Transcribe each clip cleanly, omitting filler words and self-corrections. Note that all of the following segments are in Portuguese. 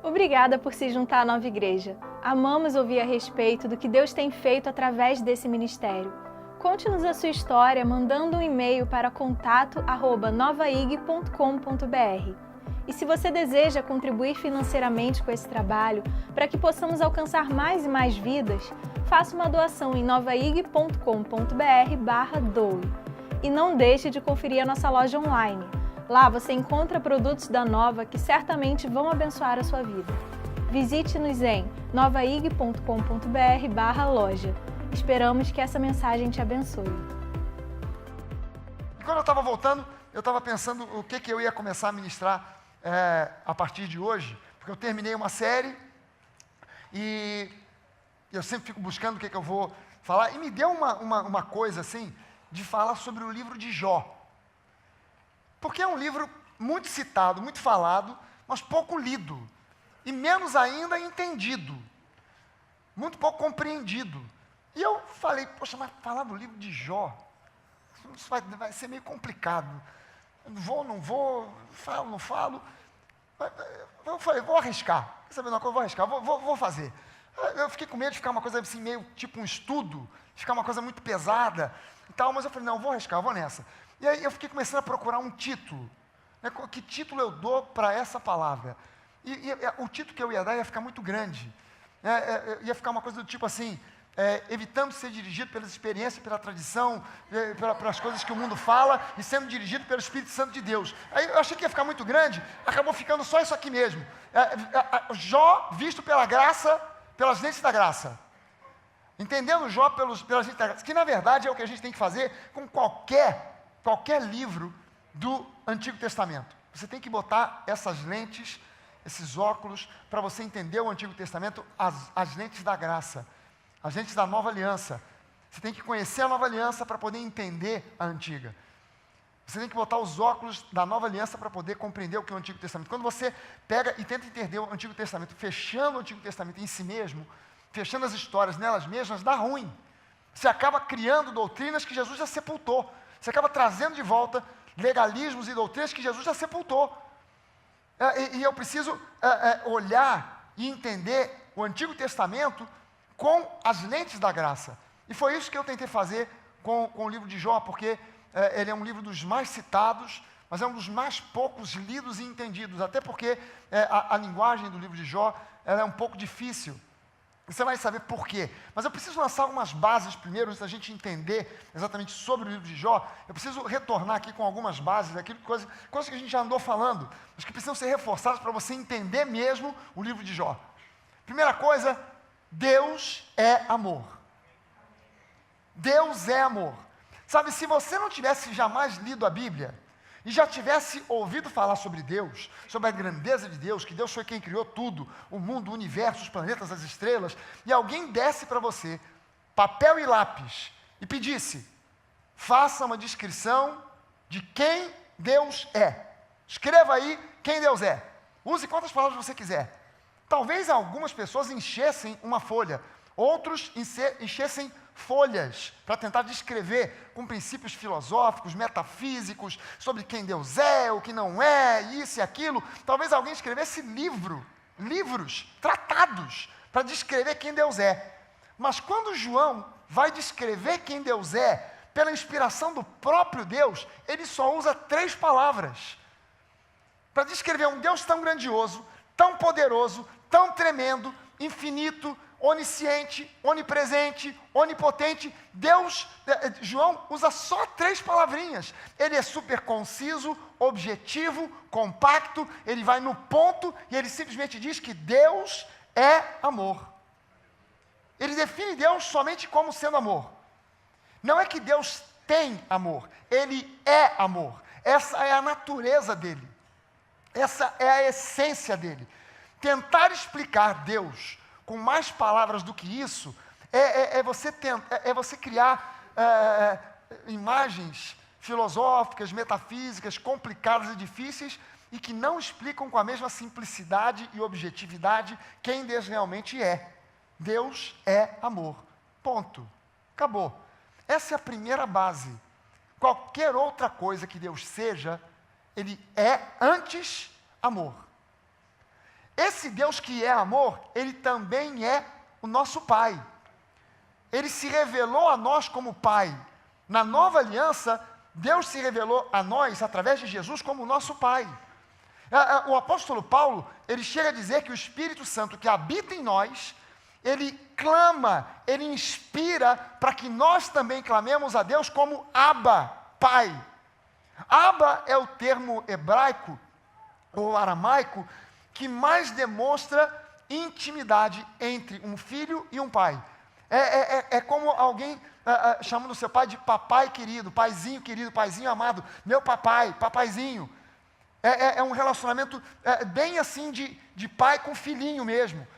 Obrigada por se juntar à nova igreja. Amamos ouvir a respeito do que Deus tem feito através desse ministério. Conte-nos a sua história mandando um e-mail para contato@novaig.com.br. E se você deseja contribuir financeiramente com esse trabalho, para que possamos alcançar mais e mais vidas, faça uma doação em novaig.com.br/doe. E não deixe de conferir a nossa loja online. Lá você encontra produtos da Nova que certamente vão abençoar a sua vida. Visite-nos em novaig.com.br/loja. Esperamos que essa mensagem te abençoe. E quando eu estava voltando, eu estava pensando o que eu ia começar a ministrar a partir de hoje, porque eu terminei uma série e eu sempre fico buscando o que eu vou falar, e me deu uma coisa assim, de falar sobre o livro de Jó. Porque é um livro muito citado, muito falado, mas pouco lido. E menos ainda entendido. Muito pouco compreendido. E eu falei, poxa, mas falar do livro de Jó, isso vai ser meio complicado. Não vou, falo, não falo. Eu falei, vou arriscar. Quer saber uma coisa? Vou arriscar, vou fazer. Eu fiquei com medo de ficar uma coisa assim, meio tipo um estudo, ficar uma coisa muito pesada e tal, mas eu falei, não, vou arriscar, vou nessa. E aí eu fiquei começando a procurar um título. Né? Que título eu dou para essa palavra? E o título que eu ia dar ia ficar muito grande. Ia ficar uma coisa do tipo assim, evitando ser dirigido pelas experiências, pela tradição, pelas coisas que o mundo fala, e sendo dirigido pelo Espírito Santo de Deus. Aí eu achei que ia ficar muito grande, acabou ficando só isso aqui mesmo. Jó visto pela graça, pelas lentes da graça. Entendendo Jó pelas lentes da graça. Que na verdade é o que a gente tem que fazer com qualquer livro do Antigo Testamento. Você tem que botar essas lentes, esses óculos, para você entender o Antigo Testamento, as lentes da graça, as lentes da Nova Aliança. Você tem que conhecer a Nova Aliança para poder entender a Antiga. Você tem que botar os óculos da Nova Aliança para poder compreender o que é o Antigo Testamento. Quando você pega e tenta entender o Antigo Testamento, fechando o Antigo Testamento em si mesmo, fechando as histórias nelas mesmas, dá ruim. Você acaba criando doutrinas que Jesus já sepultou. Você acaba trazendo de volta legalismos e doutrinas que Jesus já sepultou. E eu preciso olhar e entender o Antigo Testamento com as lentes da graça. E foi isso que eu tentei fazer com o livro de Jó, porque ele é um livro dos mais citados, mas é um dos mais poucos lidos e entendidos, até porque a linguagem do livro de Jó ela é um pouco difícil. Você vai saber por quê. Mas eu preciso lançar algumas bases primeiro, antes da gente entender exatamente sobre o livro de Jó. Eu preciso retornar aqui com algumas bases, coisas que a gente já andou falando, mas que precisam ser reforçadas para você entender mesmo o livro de Jó. Primeira coisa, Deus é amor. Deus é amor. Sabe, se você não tivesse jamais lido a Bíblia, e já tivesse ouvido falar sobre Deus, sobre a grandeza de Deus, que Deus foi quem criou tudo, o mundo, o universo, os planetas, as estrelas, e alguém desse para você papel e lápis e pedisse, faça uma descrição de quem Deus é. Escreva aí quem Deus é. Use quantas palavras você quiser. Talvez algumas pessoas enchessem uma folha, outros enchessem folhas para tentar descrever com princípios filosóficos, metafísicos, sobre quem Deus é, o que não é, isso e aquilo. Talvez alguém escrevesse livros, tratados, para descrever quem Deus é. Mas quando João vai descrever quem Deus é, pela inspiração do próprio Deus, ele só usa 3 palavras. Para descrever um Deus tão grandioso, tão poderoso, tão tremendo, infinito, onisciente, onipresente, onipotente. João usa só 3 palavrinhas. Ele é super conciso, objetivo, compacto, ele vai no ponto e ele simplesmente diz que Deus é amor. Ele define Deus somente como sendo amor. Não é que Deus tem amor, ele é amor. Essa é a natureza dele. Essa é a essência dele. Tentar explicar Deus com mais palavras do que isso, é você criar imagens filosóficas, metafísicas, complicadas e difíceis, e que não explicam com a mesma simplicidade e objetividade quem Deus realmente é. Deus é amor. Ponto. Acabou. Essa é a primeira base. Qualquer outra coisa que Deus seja, ele é antes amor. esse Deus que é amor, Ele também é o nosso Pai. Ele se revelou a nós como Pai. Na nova aliança, Deus se revelou a nós, através de Jesus, como nosso Pai. O apóstolo Paulo, ele chega a dizer que o Espírito Santo que habita em nós, ele clama, ele inspira para que nós também clamemos a Deus como Abba, Pai. Abba é o termo hebraico ou aramaico que mais demonstra intimidade entre um filho e um pai. É como alguém chamando o seu pai de papai querido, paizinho amado, meu papai, papaizinho. É um relacionamento bem assim de pai com filhinho mesmo.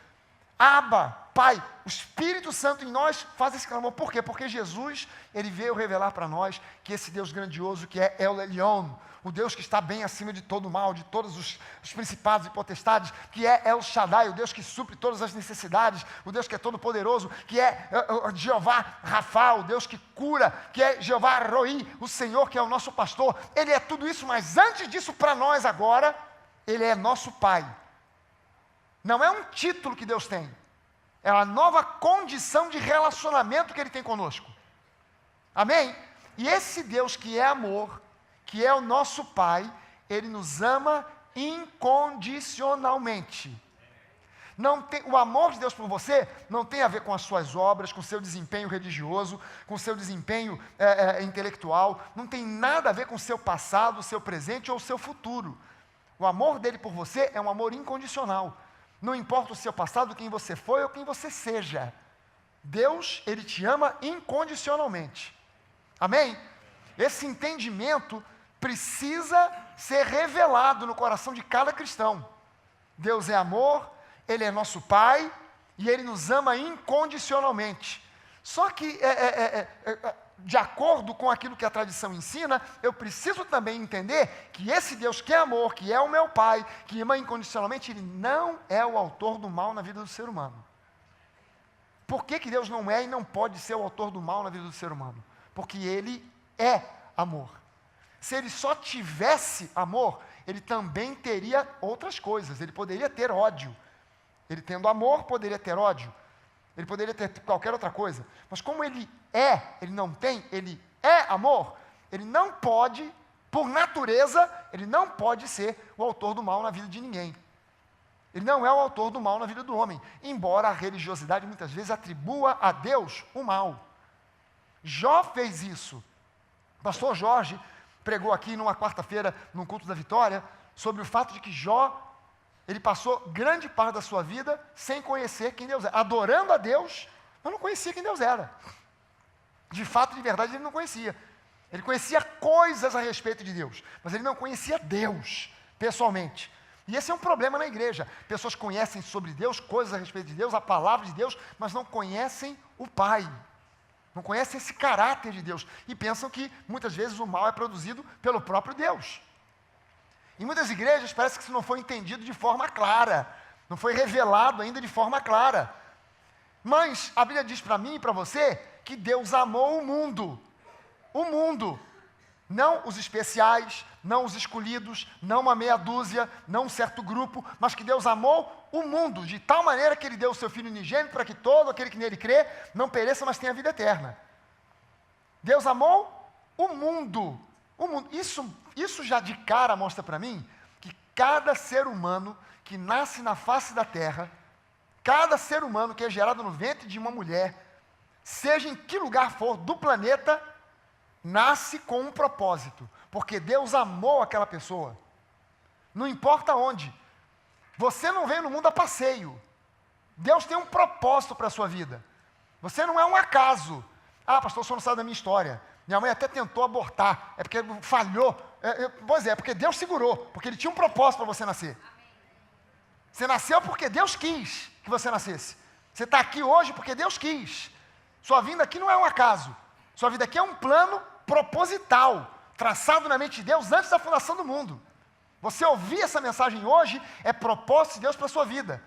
Abba, Pai, o Espírito Santo em nós faz esse clamor. Por quê? Porque Jesus, ele veio revelar para nós que esse Deus grandioso que é El Elyon, o Deus que está bem acima de todo o mal, de todos os principados e potestades, que é El Shaddai, o Deus que supre todas as necessidades, o Deus que é todo poderoso, que é Jeová Rafa, o Deus que cura, que é Jeová Roi, o Senhor que é o nosso pastor. Ele é tudo isso, mas antes disso, para nós agora, ele é nosso Pai. Não é um título que Deus tem, é a nova condição de relacionamento que Ele tem conosco. Amém? E esse Deus que é amor, que é o nosso Pai, Ele nos ama incondicionalmente. O amor de Deus por você não tem a ver com as suas obras, com o seu desempenho religioso, com o seu desempenho intelectual, não tem nada a ver com o seu passado, o seu presente ou o seu futuro. O amor dele por você é um amor incondicional. Não importa o seu passado, quem você foi ou quem você seja. Deus, Ele te ama incondicionalmente. Amém? Esse entendimento precisa ser revelado no coração de cada cristão. Deus é amor, Ele é nosso Pai e Ele nos ama incondicionalmente. Só que, de acordo com aquilo que a tradição ensina, eu preciso também entender que esse Deus que é amor, que é o meu Pai, que ama incondicionalmente, Ele não é o autor do mal na vida do ser humano. Por que Deus não é e não pode ser o autor do mal na vida do ser humano? Porque Ele é amor. Se Ele só tivesse amor, Ele também teria outras coisas. Ele poderia ter ódio. Ele tendo amor, poderia ter ódio. Ele poderia ter qualquer outra coisa. Mas como Ele não tem, Ele é amor, Ele não pode, por natureza, Ele não pode ser o autor do mal na vida de ninguém. Ele não é o autor do mal na vida do homem, embora a religiosidade muitas vezes atribua a Deus o mal. Jó fez isso. O pastor Jorge pregou aqui numa quarta-feira, num culto da vitória, sobre o fato de que Jó, ele passou grande parte da sua vida sem conhecer quem Deus era, adorando a Deus, mas não conhecia quem Deus era. De fato, de verdade, ele não conhecia. Ele conhecia coisas a respeito de Deus, mas ele não conhecia Deus pessoalmente. E esse é um problema na igreja. Pessoas conhecem sobre Deus, coisas a respeito de Deus, a palavra de Deus, mas não conhecem o Pai. Não conhecem esse caráter de Deus. E pensam que, muitas vezes, o mal é produzido pelo próprio Deus. Em muitas igrejas, parece que isso não foi entendido de forma clara. Não foi revelado ainda de forma clara. Mas a Bíblia diz para mim e para você que Deus amou o mundo. O mundo. Não os especiais, não os escolhidos, não uma meia dúzia, não um certo grupo, mas que Deus amou o mundo, de tal maneira que Ele deu o seu Filho unigênito para que todo aquele que nele crê não pereça, mas tenha vida eterna. Deus amou o mundo. O mundo. Isso já de cara mostra para mim que cada ser humano que nasce na face da terra, cada ser humano que é gerado no ventre de uma mulher, seja em que lugar for do planeta, nasce com um propósito, porque Deus amou aquela pessoa. Não importa onde. Você não veio no mundo a passeio. Deus tem um propósito para a sua vida. Você não é um acaso. Ah, pastor, o senhor não sabe da minha história. Minha mãe até tentou abortar, é porque falhou. Pois é, porque Deus segurou, porque Ele tinha um propósito para você nascer. Você nasceu porque Deus quis que você nascesse. Você está aqui hoje porque Deus quis. Sua vinda aqui não é um acaso. Sua vida aqui é um plano proposital, traçado na mente de Deus antes da fundação do mundo. Você ouvir essa mensagem hoje é propósito de Deus para a sua vida.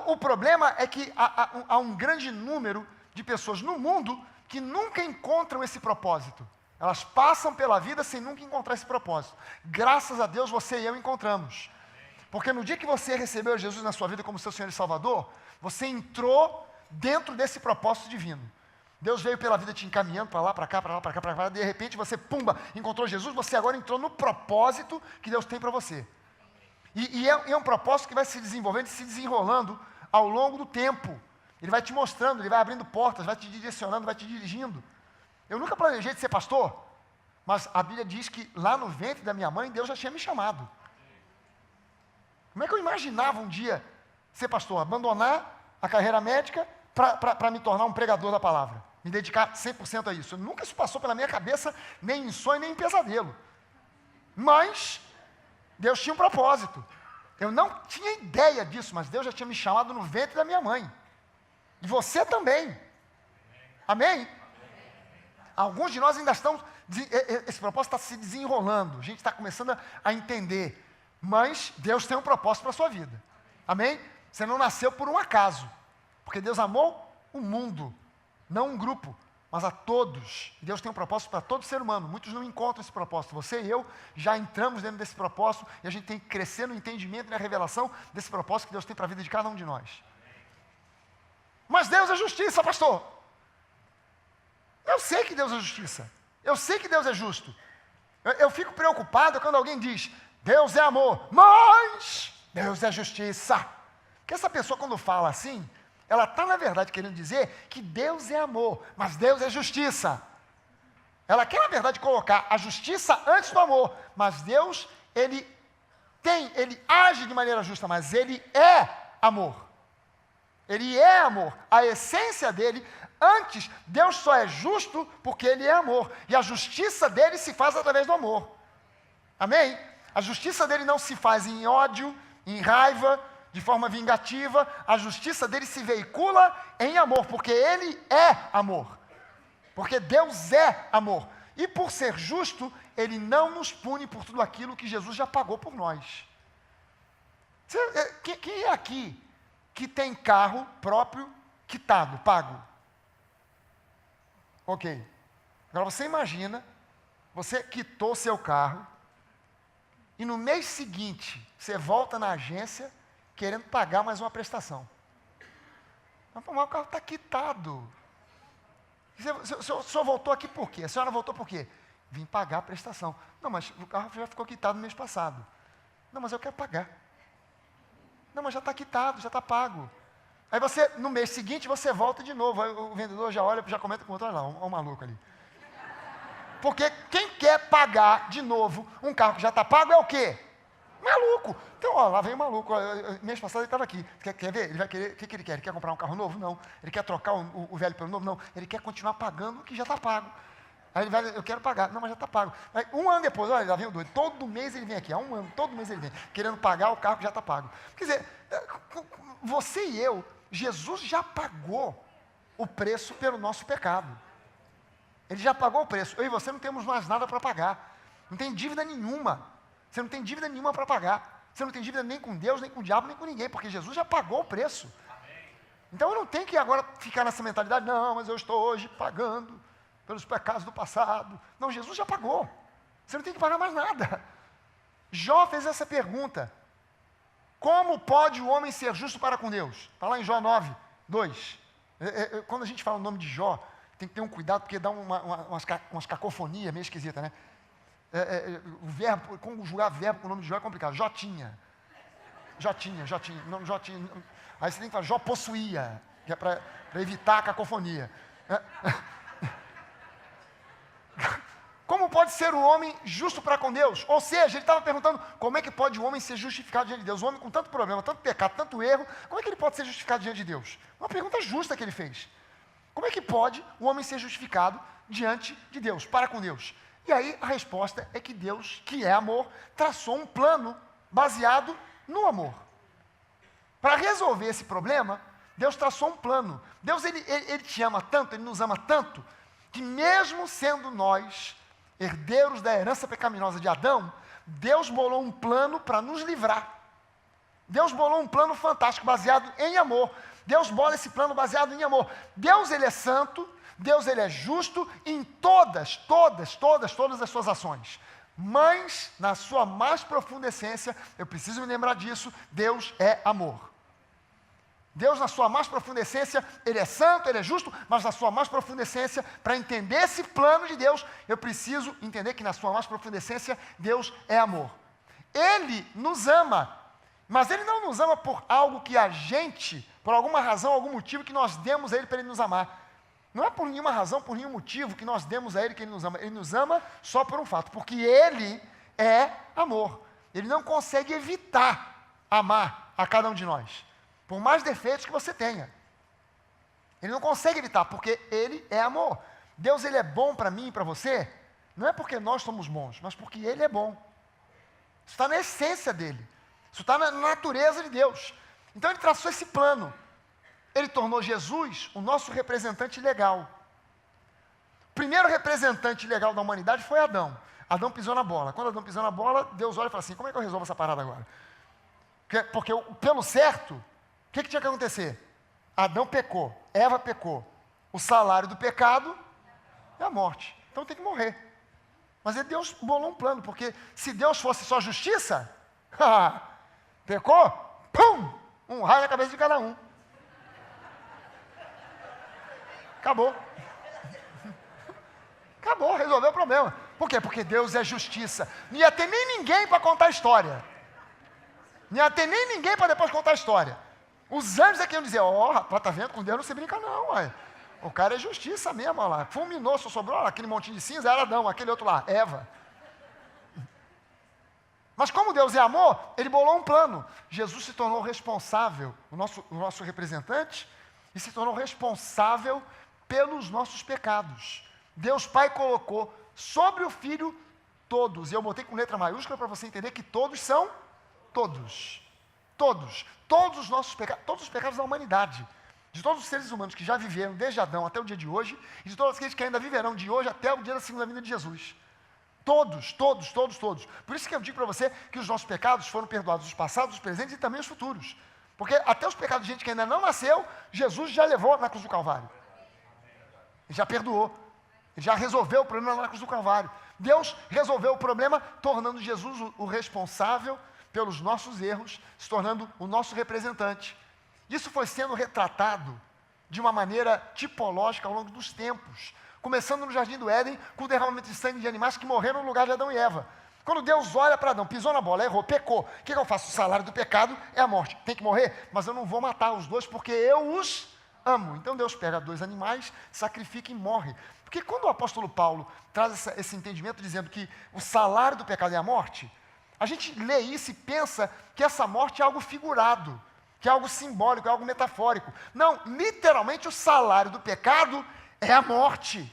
O problema é que há um grande número de pessoas no mundo que nunca encontram esse propósito. Elas passam pela vida sem nunca encontrar esse propósito. Graças a Deus você e eu encontramos. Porque no dia que você recebeu Jesus na sua vida como seu Senhor e Salvador, você entrou dentro desse propósito divino. Deus veio pela vida te encaminhando para lá, para cá, para lá, para cá, para cá, de repente você, pumba, encontrou Jesus, você agora entrou no propósito que Deus tem para você. E é um propósito que vai se desenvolvendo e se desenrolando ao longo do tempo. Ele vai te mostrando, ele vai abrindo portas, vai te direcionando, vai te dirigindo. Eu nunca planejei de ser pastor, mas a Bíblia diz que lá no ventre da minha mãe, Deus já tinha me chamado. Como é que eu imaginava um dia ser pastor? Abandonar a carreira médica para me tornar um pregador da palavra. Me dedicar 100% a isso. Nunca isso passou pela minha cabeça, nem em sonho, nem em pesadelo. Mas Deus tinha um propósito. Eu não tinha ideia disso, mas Deus já tinha me chamado no ventre da minha mãe. E você também. Amém? Alguns de nós ainda estão, esse propósito está se desenrolando, a gente está começando a entender, mas Deus tem um propósito para a sua vida, amém? Você não nasceu por um acaso, porque Deus amou o mundo, não um grupo, mas a todos. Deus tem um propósito para todo ser humano. Muitos não encontram esse propósito. Você e eu já entramos dentro desse propósito e a gente tem que crescer no entendimento e na revelação desse propósito que Deus tem para a vida de cada um de nós. Mas Deus é justiça, pastor. Eu sei que Deus é justiça. Eu sei que Deus é justo. Eu fico preocupado quando alguém diz, Deus é amor, mas Deus é justiça. Porque essa pessoa quando fala assim, ela está na verdade querendo dizer que Deus é amor, mas Deus é justiça. Ela quer na verdade colocar a justiça antes do amor, mas Deus, ele age de maneira justa, mas ele é amor. Ele é amor. A essência dele, antes, Deus só é justo porque ele é amor. E a justiça dele se faz através do amor. Amém? A justiça dele não se faz em ódio, em raiva, de forma vingativa. A justiça dele se veicula em amor, porque ele é amor. Porque Deus é amor. E por ser justo, ele não nos pune por tudo aquilo que Jesus já pagou por nós. Quem é aqui que tem carro próprio quitado, pago? Ok. Agora você imagina, você quitou seu carro e no mês seguinte você volta na agência querendo pagar mais uma prestação. Mas o carro está quitado. O senhor voltou aqui por quê? A senhora voltou por quê? Vim pagar a prestação. Não, mas o carro já ficou quitado no mês passado. Não, mas eu quero pagar. Não, mas já está quitado, já está pago. Aí você, no mês seguinte, você volta de novo. Aí o vendedor já olha, já comenta com o outro, olha lá, um maluco ali. Porque quem quer pagar de novo um carro que já está pago é o quê? Maluco. Então, ó, lá vem o maluco. Mês passado ele estava aqui. Quer ver? Ele vai querer, o que ele quer? Ele quer comprar um carro novo? Não. Ele quer trocar o velho pelo novo? Não. Ele quer continuar pagando o que já está pago. Aí ele vai, eu quero pagar. Não, mas já está pago. Aí, um ano depois, olha, lá vem o doido. Todo mês ele vem aqui. Há um ano, todo mês ele vem. Querendo pagar o carro que já está pago. Quer dizer, você e eu, Jesus já pagou o preço pelo nosso pecado. Ele já pagou o preço. Eu e você não temos mais nada para pagar. Não tem dívida nenhuma. Você não tem dívida nenhuma para pagar. Você não tem dívida nem com Deus, nem com o diabo, nem com ninguém, porque Jesus já pagou o preço. Então eu não tenho que agora ficar nessa mentalidade, não, mas eu estou hoje pagando pelos pecados do passado. Não, Jesus já pagou. Você não tem que pagar mais nada. Jó fez essa pergunta. Como pode o homem ser justo para com Deus? Está lá em Jó 9, 2. Quando a gente fala o nome de Jó, tem que ter um cuidado, porque dá umas cacofonias meio esquisitas, né? O verbo, conjugar verbo com o nome de Jó é complicado. Jotinha. Não, Jotinha. Aí você tem que falar Jó possuía, que é para evitar a cacofonia. Como pode ser o homem justo para com Deus? Ou seja, ele estava perguntando como é que pode o homem ser justificado diante de Deus? O homem com tanto problema, tanto pecado, tanto erro, como é que ele pode ser justificado diante de Deus? Uma pergunta justa que ele fez. Como é que pode o homem ser justificado diante de Deus, para com Deus? E aí a resposta é que Deus, que é amor, traçou um plano baseado no amor. Para resolver esse problema, Deus traçou um plano. Deus, ele te ama tanto, Ele nos ama tanto, que mesmo sendo nós herdeiros da herança pecaminosa de Adão, Deus bolou um plano para nos livrar. Deus bolou um plano fantástico, baseado em amor. Deus bola esse plano baseado em amor. Deus, Ele é santo, Deus, Ele é justo em todas as suas ações. Mas, na sua mais profunda essência, eu preciso me lembrar disso, Deus é amor. Deus, na sua mais profunda essência, Ele é santo, Ele é justo, mas na sua mais profunda essência, para entender esse plano de Deus, eu preciso entender que na sua mais profunda essência, Deus é amor. Ele nos ama, mas Ele não nos ama por algo que a gente, por alguma razão, algum motivo que nós demos a Ele para Ele nos amar. Não é por nenhuma razão, por nenhum motivo que nós demos a Ele que Ele nos ama. Ele nos ama só por um fato, porque Ele é amor. Ele não consegue evitar amar a cada um de nós, por mais defeitos que você tenha. Ele não consegue evitar, porque Ele é amor. Deus, Ele é bom para mim e para você, não é porque nós somos bons, mas porque Ele é bom. Isso está na essência dEle. Isso está na natureza de Deus. Então Ele traçou esse plano. Ele tornou Jesus o nosso representante legal. O primeiro representante legal da humanidade foi Adão. Adão pisou na bola. Quando Adão pisou na bola, Deus olha e fala assim, como é que eu resolvo essa parada agora? Porque pelo certo, o que tinha que acontecer? Adão pecou, Eva pecou. O salário do pecado é a morte. Então tem que morrer. Mas aí Deus bolou um plano, porque se Deus fosse só justiça, pecou, pum, um raio na cabeça de cada um. Acabou. Acabou, resolveu o problema. Por quê? Porque Deus é justiça. Não ia ter nem ninguém para contar a história. Não ia ter nem ninguém para depois contar a história. Os anjos é que iam dizer, rapaz, tá vendo? Com Deus não se brinca não, ué. O cara é justiça mesmo, olha lá. Fulminou, só sobrou aquele montinho de cinza, era Adão, aquele outro lá, Eva. Mas como Deus é amor, Ele bolou um plano. Jesus se tornou responsável, o nosso representante, e se tornou responsável pelos nossos pecados. Deus Pai colocou sobre o Filho todos, e eu botei com letra maiúscula para você entender que todos são todos. Todos os nossos pecados, todos os pecados da humanidade, de todos os seres humanos que já viveram desde Adão até o dia de hoje, e de todos aqueles que ainda viverão de hoje até o dia da segunda vinda de Jesus. Todos. Por isso que eu digo para você que os nossos pecados foram perdoados, os passados, os presentes e também os futuros. Porque até os pecados de gente que ainda não nasceu, Jesus já levou na cruz do Calvário. Ele já perdoou. Ele já resolveu o problema na cruz do Calvário. Deus resolveu o problema tornando Jesus o responsável pelos nossos erros, se tornando o nosso representante. Isso foi sendo retratado de uma maneira tipológica ao longo dos tempos. Começando no Jardim do Éden, com o derramamento de sangue de animais que morreram no lugar de Adão e Eva. Quando Deus olha para Adão, pisou na bola, errou, pecou. O que eu faço? O salário do pecado é a morte. Tem que morrer, mas eu não vou matar os dois porque eu os amo. Então Deus pega dois animais, sacrifica e morre. Porque quando o apóstolo Paulo traz esse entendimento dizendo que o salário do pecado é a morte, a gente lê isso e pensa que essa morte é algo figurado, que é algo simbólico, é algo metafórico. Não, literalmente o salário do pecado é a morte.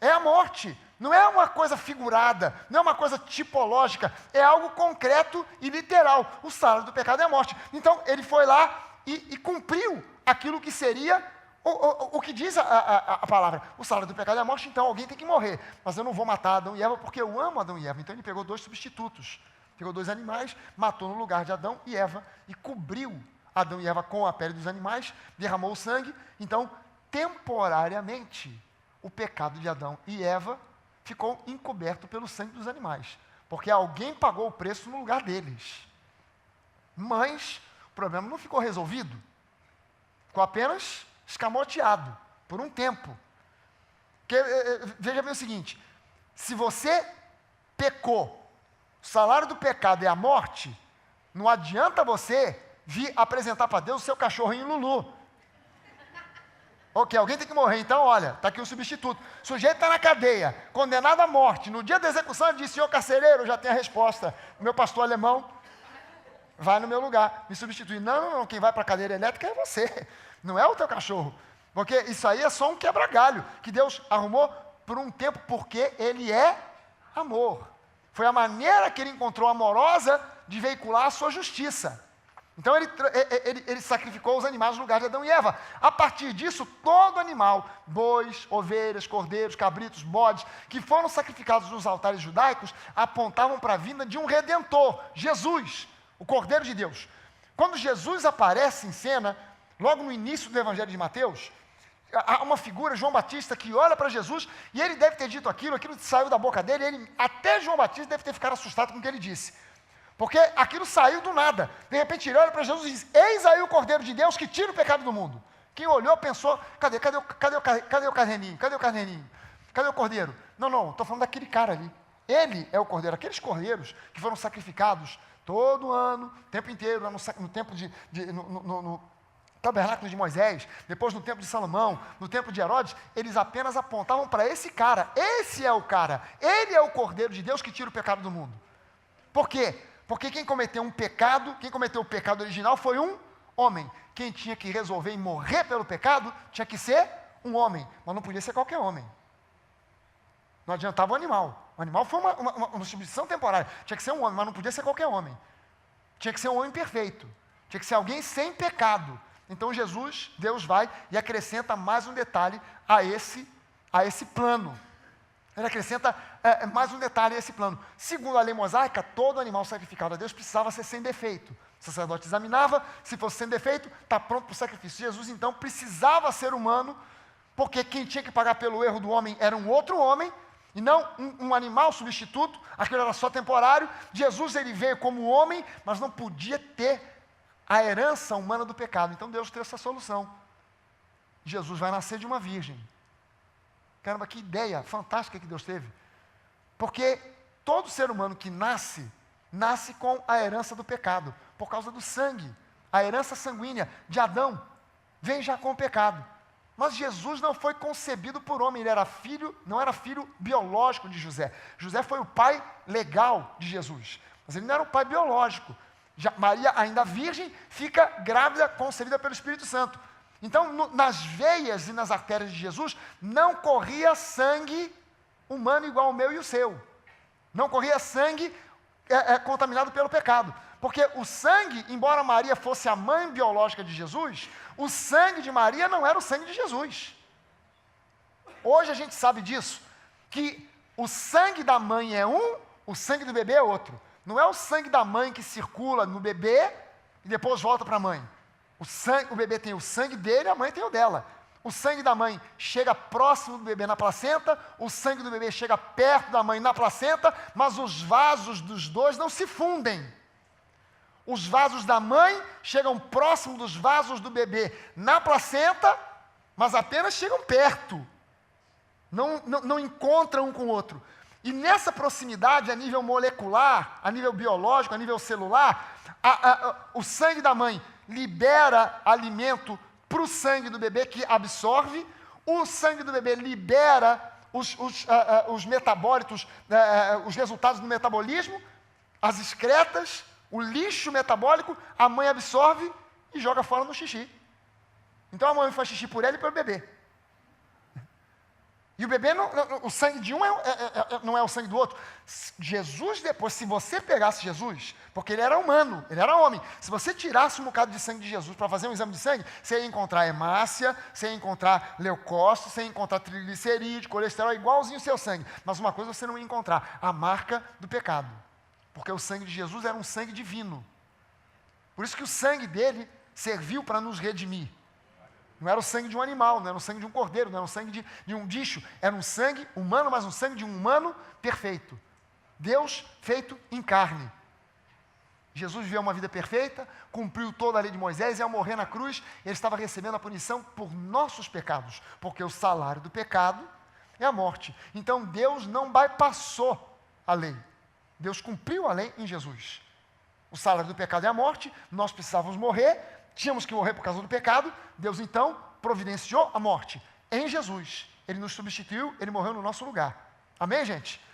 É a morte. Não é uma coisa figurada, não é uma coisa tipológica, é algo concreto e literal. O salário do pecado é a morte. Então, ele foi lá e cumpriu aquilo que seria o que diz a palavra. O salário do pecado é a morte, então alguém tem que morrer. Mas eu não vou matar Adão e Eva porque eu amo Adão e Eva. Então, ele pegou dois substitutos. Pegou dois animais, matou no lugar de Adão e Eva e cobriu Adão e Eva com a pele dos animais, derramou o sangue. Então, temporariamente, o pecado de Adão e Eva ficou encoberto pelo sangue dos animais, porque alguém pagou o preço no lugar deles. Mas o problema não ficou resolvido, ficou apenas escamoteado por um tempo. Porque, veja bem o seguinte, se você pecou, o salário do pecado é a morte, não adianta você vir apresentar para Deus o seu cachorrinho Lulu. Ok, alguém tem que morrer, então olha, está aqui o substituto. O sujeito está na cadeia, condenado à morte. No dia da execução ele disse, senhor carcereiro, já tem a resposta. O meu pastor alemão vai no meu lugar, me substitui. Não, quem vai para a cadeira elétrica é você, não é o teu cachorro. Porque isso aí é só um quebra-galho, que Deus arrumou por um tempo, porque Ele é amor. Foi a maneira que Ele encontrou amorosa de veicular a sua justiça. Então ele sacrificou os animais no lugar de Adão e Eva. A partir disso, todo animal, bois, ovelhas, cordeiros, cabritos, bodes, que foram sacrificados nos altares judaicos, apontavam para a vinda de um Redentor, Jesus, o Cordeiro de Deus. Quando Jesus aparece em cena, logo no início do Evangelho de Mateus, Há uma figura, João Batista, que olha para Jesus e ele deve ter dito aquilo saiu da boca dele, até João Batista deve ter ficado assustado com o que ele disse. Porque aquilo saiu do nada. De repente ele olha para Jesus e diz, eis aí o Cordeiro de Deus que tira o pecado do mundo. Quem olhou pensou, cadê o carneirinho? Cadê o carneirinho? Cadê o cordeiro? Não, estou falando daquele cara ali. Ele é o cordeiro. Aqueles cordeiros que foram sacrificados todo ano, o tempo inteiro, no tempo no tabernáculo de Moisés, depois no templo de Salomão, no templo de Herodes, eles apenas apontavam para esse cara. Esse é o cara. Ele é o Cordeiro de Deus que tira o pecado do mundo. Por quê? Porque quem cometeu o pecado original foi um homem. Quem tinha que resolver e morrer pelo pecado tinha que ser um homem, mas não podia ser qualquer homem. Não adiantava o animal. O animal foi uma substituição temporária. Tinha que ser um homem, mas não podia ser qualquer homem. Tinha que ser um homem perfeito. Tinha que ser alguém sem pecado. Então Jesus, Deus vai e acrescenta mais um detalhe a esse plano. Ele acrescenta mais um detalhe a esse plano. Segundo a lei mosaica, todo animal sacrificado a Deus precisava ser sem defeito. O sacerdote examinava, se fosse sem defeito, está pronto para o sacrifício. Jesus então precisava ser humano, porque quem tinha que pagar pelo erro do homem era um outro homem, e não um animal substituto, aquilo era só temporário. Jesus ele veio como homem, mas não podia ter a herança humana do pecado. Então Deus trouxe essa solução. Jesus vai nascer de uma virgem. Caramba, que ideia fantástica que Deus teve. Porque todo ser humano que nasce com a herança do pecado, por causa do sangue. A herança sanguínea de Adão vem já com o pecado. Mas Jesus não foi concebido por homem, ele era filho, não era filho biológico de José. José foi o pai legal de Jesus, mas ele não era o pai biológico. Maria, ainda virgem, fica grávida, concebida pelo Espírito Santo. Então, nas veias e nas artérias de Jesus, não corria sangue humano igual ao meu e o seu. Não corria sangue contaminado pelo pecado. Porque o sangue, embora Maria fosse a mãe biológica de Jesus, o sangue de Maria não era o sangue de Jesus. Hoje a gente sabe disso, que o sangue da mãe é um, o sangue do bebê é outro. Não é o sangue da mãe que circula no bebê e depois volta para a mãe. O bebê tem o sangue dele, a mãe tem o dela. O sangue da mãe chega próximo do bebê na placenta, o sangue do bebê chega perto da mãe na placenta, mas os vasos dos dois não se fundem. Os vasos da mãe chegam próximo dos vasos do bebê na placenta, mas apenas chegam perto. Não encontram um com o outro. E nessa proximidade, a nível molecular, a nível biológico, a nível celular, o sangue da mãe libera alimento para o sangue do bebê que absorve, o sangue do bebê libera os metabólitos, os resultados do metabolismo, as excretas, o lixo metabólico, a mãe absorve e joga fora no xixi. Então a mãe faz xixi por ela e pelo bebê. E o bebê, o sangue de um não é o sangue do outro. Jesus depois, se você pegasse Jesus, porque ele era humano, ele era homem, se você tirasse um bocado de sangue de Jesus para fazer um exame de sangue, você ia encontrar hemácia, você ia encontrar leucócito, você ia encontrar triglicerídeo, colesterol, igualzinho o seu sangue. Mas uma coisa você não ia encontrar, a marca do pecado. Porque o sangue de Jesus era um sangue divino. Por isso que o sangue dele serviu para nos redimir. Não era o sangue de um animal, não era o sangue de um cordeiro, não era o sangue de um bicho. Era um sangue humano, mas um sangue de um humano perfeito. Deus feito em carne. Jesus viveu uma vida perfeita, cumpriu toda a lei de Moisés e ao morrer na cruz, ele estava recebendo a punição por nossos pecados, porque o salário do pecado é a morte. Então Deus não bypassou a lei. Deus cumpriu a lei em Jesus. O salário do pecado é a morte, nós precisávamos morrer, tínhamos que morrer por causa do pecado, Deus então providenciou a morte em Jesus. Ele nos substituiu, ele morreu no nosso lugar. Amém, gente?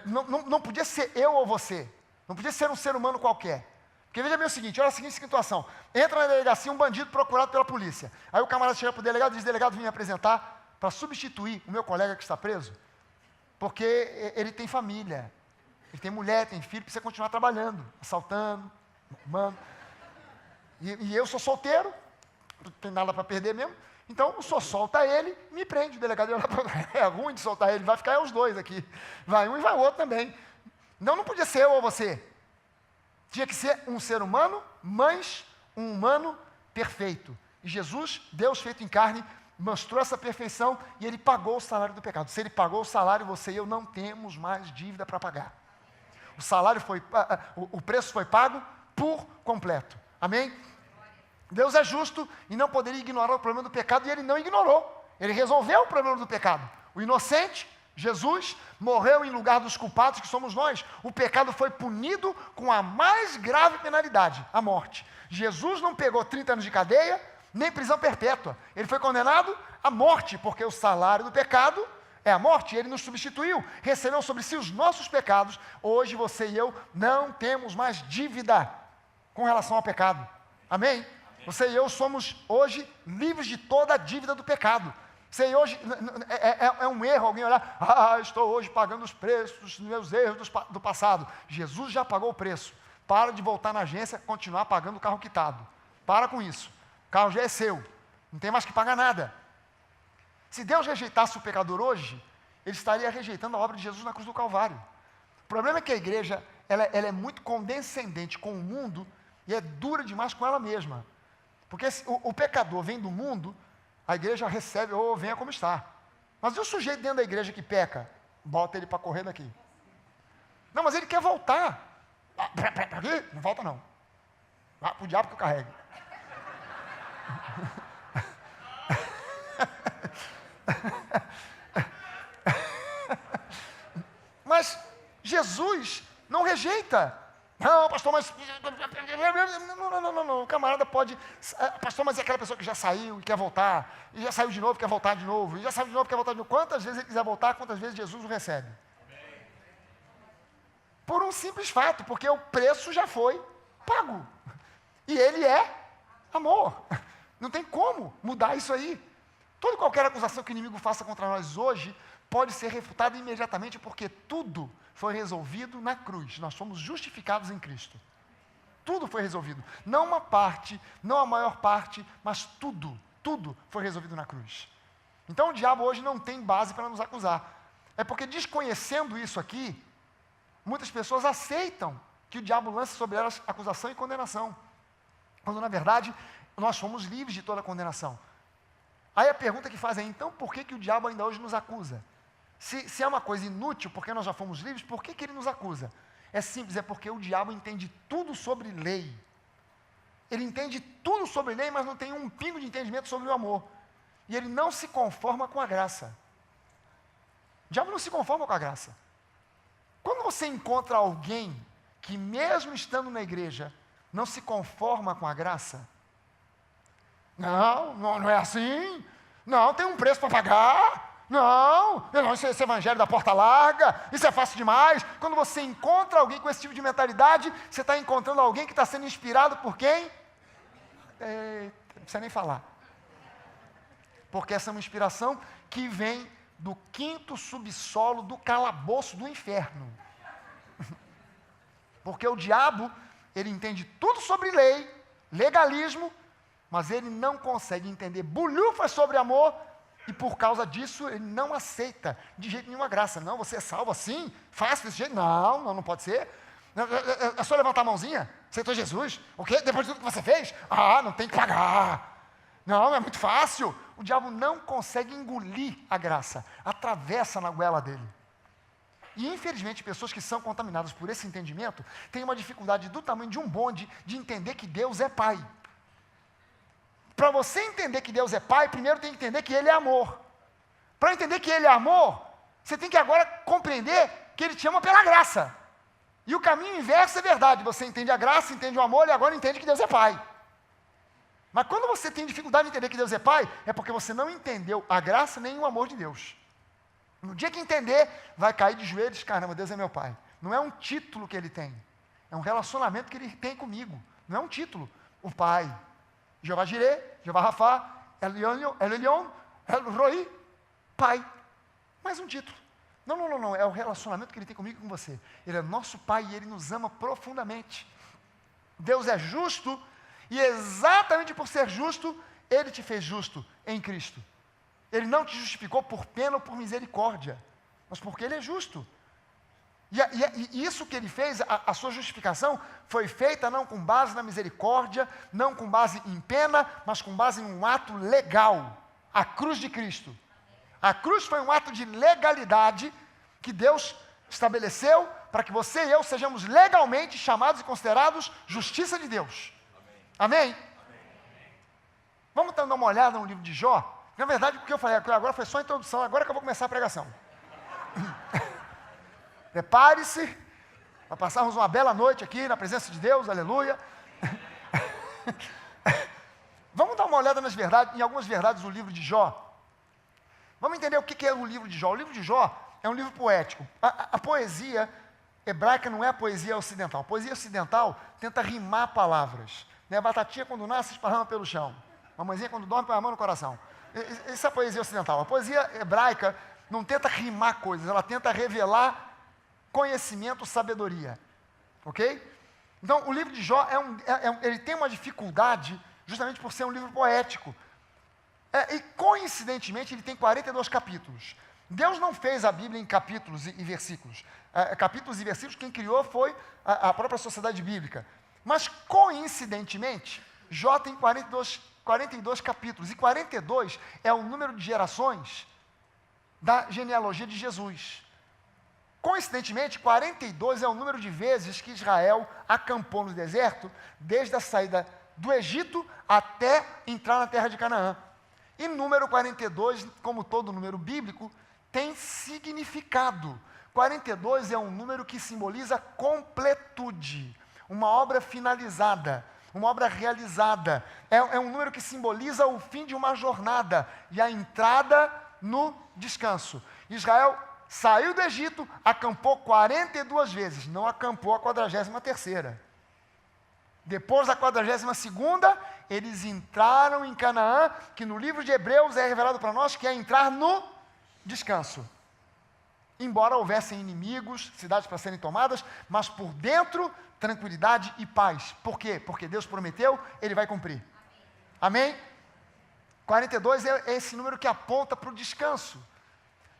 Não podia ser eu ou você, não podia ser um ser humano qualquer. Porque veja bem o seguinte, olha a seguinte situação, entra na delegacia um bandido procurado pela polícia, aí o camarada chega para o delegado e diz, delegado, vim me apresentar para substituir o meu colega que está preso, porque ele tem família, ele tem mulher, tem filho, precisa continuar trabalhando, assaltando, roubando. E eu sou solteiro, não tem nada para perder mesmo, então o senhor solta ele, me prende. O delegado é ruim de soltar ele, vai ficar os dois aqui. Vai um e vai o outro também. Não podia ser eu ou você. Tinha que ser um ser humano, mas um humano perfeito. E Jesus, Deus feito em carne, mostrou essa perfeição e ele pagou o salário do pecado. Se ele pagou o salário, você e eu não temos mais dívida para pagar. O salário foi, o preço foi pago por completo. Amém? Deus é justo e não poderia ignorar o problema do pecado, e ele não ignorou. Ele resolveu o problema do pecado. O inocente, Jesus, morreu em lugar dos culpados, que somos nós. O pecado foi punido com a mais grave penalidade, a morte. Jesus não pegou 30 anos de cadeia, nem prisão perpétua. Ele foi condenado à morte, porque o salário do pecado é a morte. Ele nos substituiu, recebeu sobre si os nossos pecados. Hoje você e eu não temos mais dívida com relação ao pecado. Amém? Você e eu somos hoje livres de toda a dívida do pecado. Você e hoje, é um erro alguém olhar, estou hoje pagando os preços dos meus erros do passado. Jesus já pagou o preço. Para de voltar na agência e continuar pagando o carro quitado. Para com isso. O carro já é seu. Não tem mais que pagar nada. Se Deus rejeitasse o pecador hoje, ele estaria rejeitando a obra de Jesus na cruz do Calvário. O problema é que a igreja ela é muito condescendente com o mundo e é dura demais com ela mesma. Porque o pecador vem do mundo, a igreja recebe, venha como está. Mas e o sujeito dentro da igreja que peca? Bota ele para correr daqui. Não, mas ele quer voltar. Para quê? Não volta não. Vai para o diabo que eu carrego. Mas Jesus não rejeita. Não, pastor, mas... Não, o camarada pode... Pastor, mas é aquela pessoa que já saiu e quer voltar, e já saiu de novo e quer voltar de novo, e já saiu de novo e quer voltar de novo. Quantas vezes ele quiser voltar, quantas vezes Jesus o recebe? Por um simples fato, porque o preço já foi pago. E ele é amor. Não tem como mudar isso aí. Toda e qualquer acusação que o inimigo faça contra nós hoje pode ser refutada imediatamente, porque tudo foi resolvido na cruz. Nós fomos justificados em Cristo. Tudo foi resolvido. Não uma parte, não a maior parte, mas tudo foi resolvido na cruz. Então o diabo hoje não tem base para nos acusar. É porque, desconhecendo isso aqui, muitas pessoas aceitam que o diabo lance sobre elas acusação e condenação, quando na verdade nós somos livres de toda condenação. Aí a pergunta que fazem é, então por que o diabo ainda hoje nos acusa? Se é uma coisa inútil, porque nós já fomos livres, por que ele nos acusa? É simples, é porque o diabo entende tudo sobre lei. Ele entende tudo sobre lei, mas não tem um pingo de entendimento sobre o amor. E ele não se conforma com a graça. O diabo não se conforma com a graça. Quando você encontra alguém que, mesmo estando na igreja, não se conforma com a graça, não é assim, não, tem um preço para pagar, não, esse evangelho da porta larga, isso é fácil demais. Quando você encontra alguém com esse tipo de mentalidade, você está encontrando alguém que está sendo inspirado por quem? Não precisa nem falar. Porque essa é uma inspiração que vem do quinto subsolo do calabouço do inferno. Porque o diabo, ele entende tudo sobre lei, legalismo, mas ele não consegue entender bulhufas sobre amor, e por causa disso ele não aceita de jeito nenhum a graça. Não, você é salvo assim, fácil desse jeito? Não pode ser. É só levantar a mãozinha, aceitou Jesus, o quê? Depois de tudo que você fez? Não tem que pagar. Não, é muito fácil. O diabo não consegue engolir a graça, atravessa na goela dele. E infelizmente pessoas que são contaminadas por esse entendimento têm uma dificuldade do tamanho de um bonde de entender que Deus é Pai. Para você entender que Deus é Pai, primeiro tem que entender que Ele é amor. Para entender que Ele é amor, você tem que agora compreender que Ele te ama pela graça. E o caminho inverso é verdade. Você entende a graça, entende o amor e agora entende que Deus é Pai. Mas quando você tem dificuldade de entender que Deus é Pai, é porque você não entendeu a graça nem o amor de Deus. No dia que entender, vai cair de joelhos, caramba, Deus é meu Pai. Não é um título que Ele tem, é um relacionamento que Ele tem comigo. Não é um título. O Pai, Jeová Jireh, Jeová Rafá, El Elyon, El Roi, Pai. Mais um título. Não, é o relacionamento que Ele tem comigo e com você. Ele é nosso Pai e Ele nos ama profundamente. Deus é justo e exatamente por ser justo, Ele te fez justo em Cristo. Ele não te justificou por pena ou por misericórdia, mas porque Ele é justo. E isso que Ele fez, a sua justificação, foi feita não com base na misericórdia, não com base em pena, mas com base em um ato legal. A cruz de Cristo. A cruz foi um ato de legalidade que Deus estabeleceu para que você e eu sejamos legalmente chamados e considerados justiça de Deus. Amém? Vamos dar uma olhada no livro de Jó? Na verdade, o que eu falei agora foi só a introdução, agora que eu vou começar a pregação. Prepare-se para passarmos uma bela noite aqui na presença de Deus, aleluia. Vamos dar uma olhada em algumas verdades do livro de Jó. Vamos entender o que é o livro de Jó. O livro de Jó é um livro poético. A poesia hebraica não é a poesia ocidental. A poesia ocidental tenta rimar palavras. Né? A batatinha quando nasce esparrama pelo chão. A mãezinha quando dorme põe a mão no coração. Isso é a poesia ocidental. A poesia hebraica não tenta rimar coisas, ela tenta revelar conhecimento, sabedoria. Ok? Então, o livro de Jó ele tem uma dificuldade justamente por ser um livro poético. E, coincidentemente, ele tem 42 capítulos. Deus não fez a Bíblia em capítulos e versículos. Capítulos e versículos, quem criou foi a própria sociedade bíblica. Mas, coincidentemente, Jó tem 42 capítulos. E 42 é o número de gerações da genealogia de Jesus. Coincidentemente, 42 é o número de vezes que Israel acampou no deserto, desde a saída do Egito até entrar na terra de Canaã. E número 42, como todo número bíblico, tem significado. 42 é um número que simboliza completude, uma obra finalizada, uma obra realizada. É um número que simboliza o fim de uma jornada e a entrada no descanso. Israel saiu do Egito, acampou 42 vezes, não acampou a 43ª. Depois da 42ª, eles entraram em Canaã, que no livro de Hebreus é revelado para nós que é entrar no descanso. Embora houvessem inimigos, cidades para serem tomadas, mas por dentro, tranquilidade e paz. Por quê? Porque Deus prometeu, Ele vai cumprir. Amém? 42 é esse número que aponta para o descanso.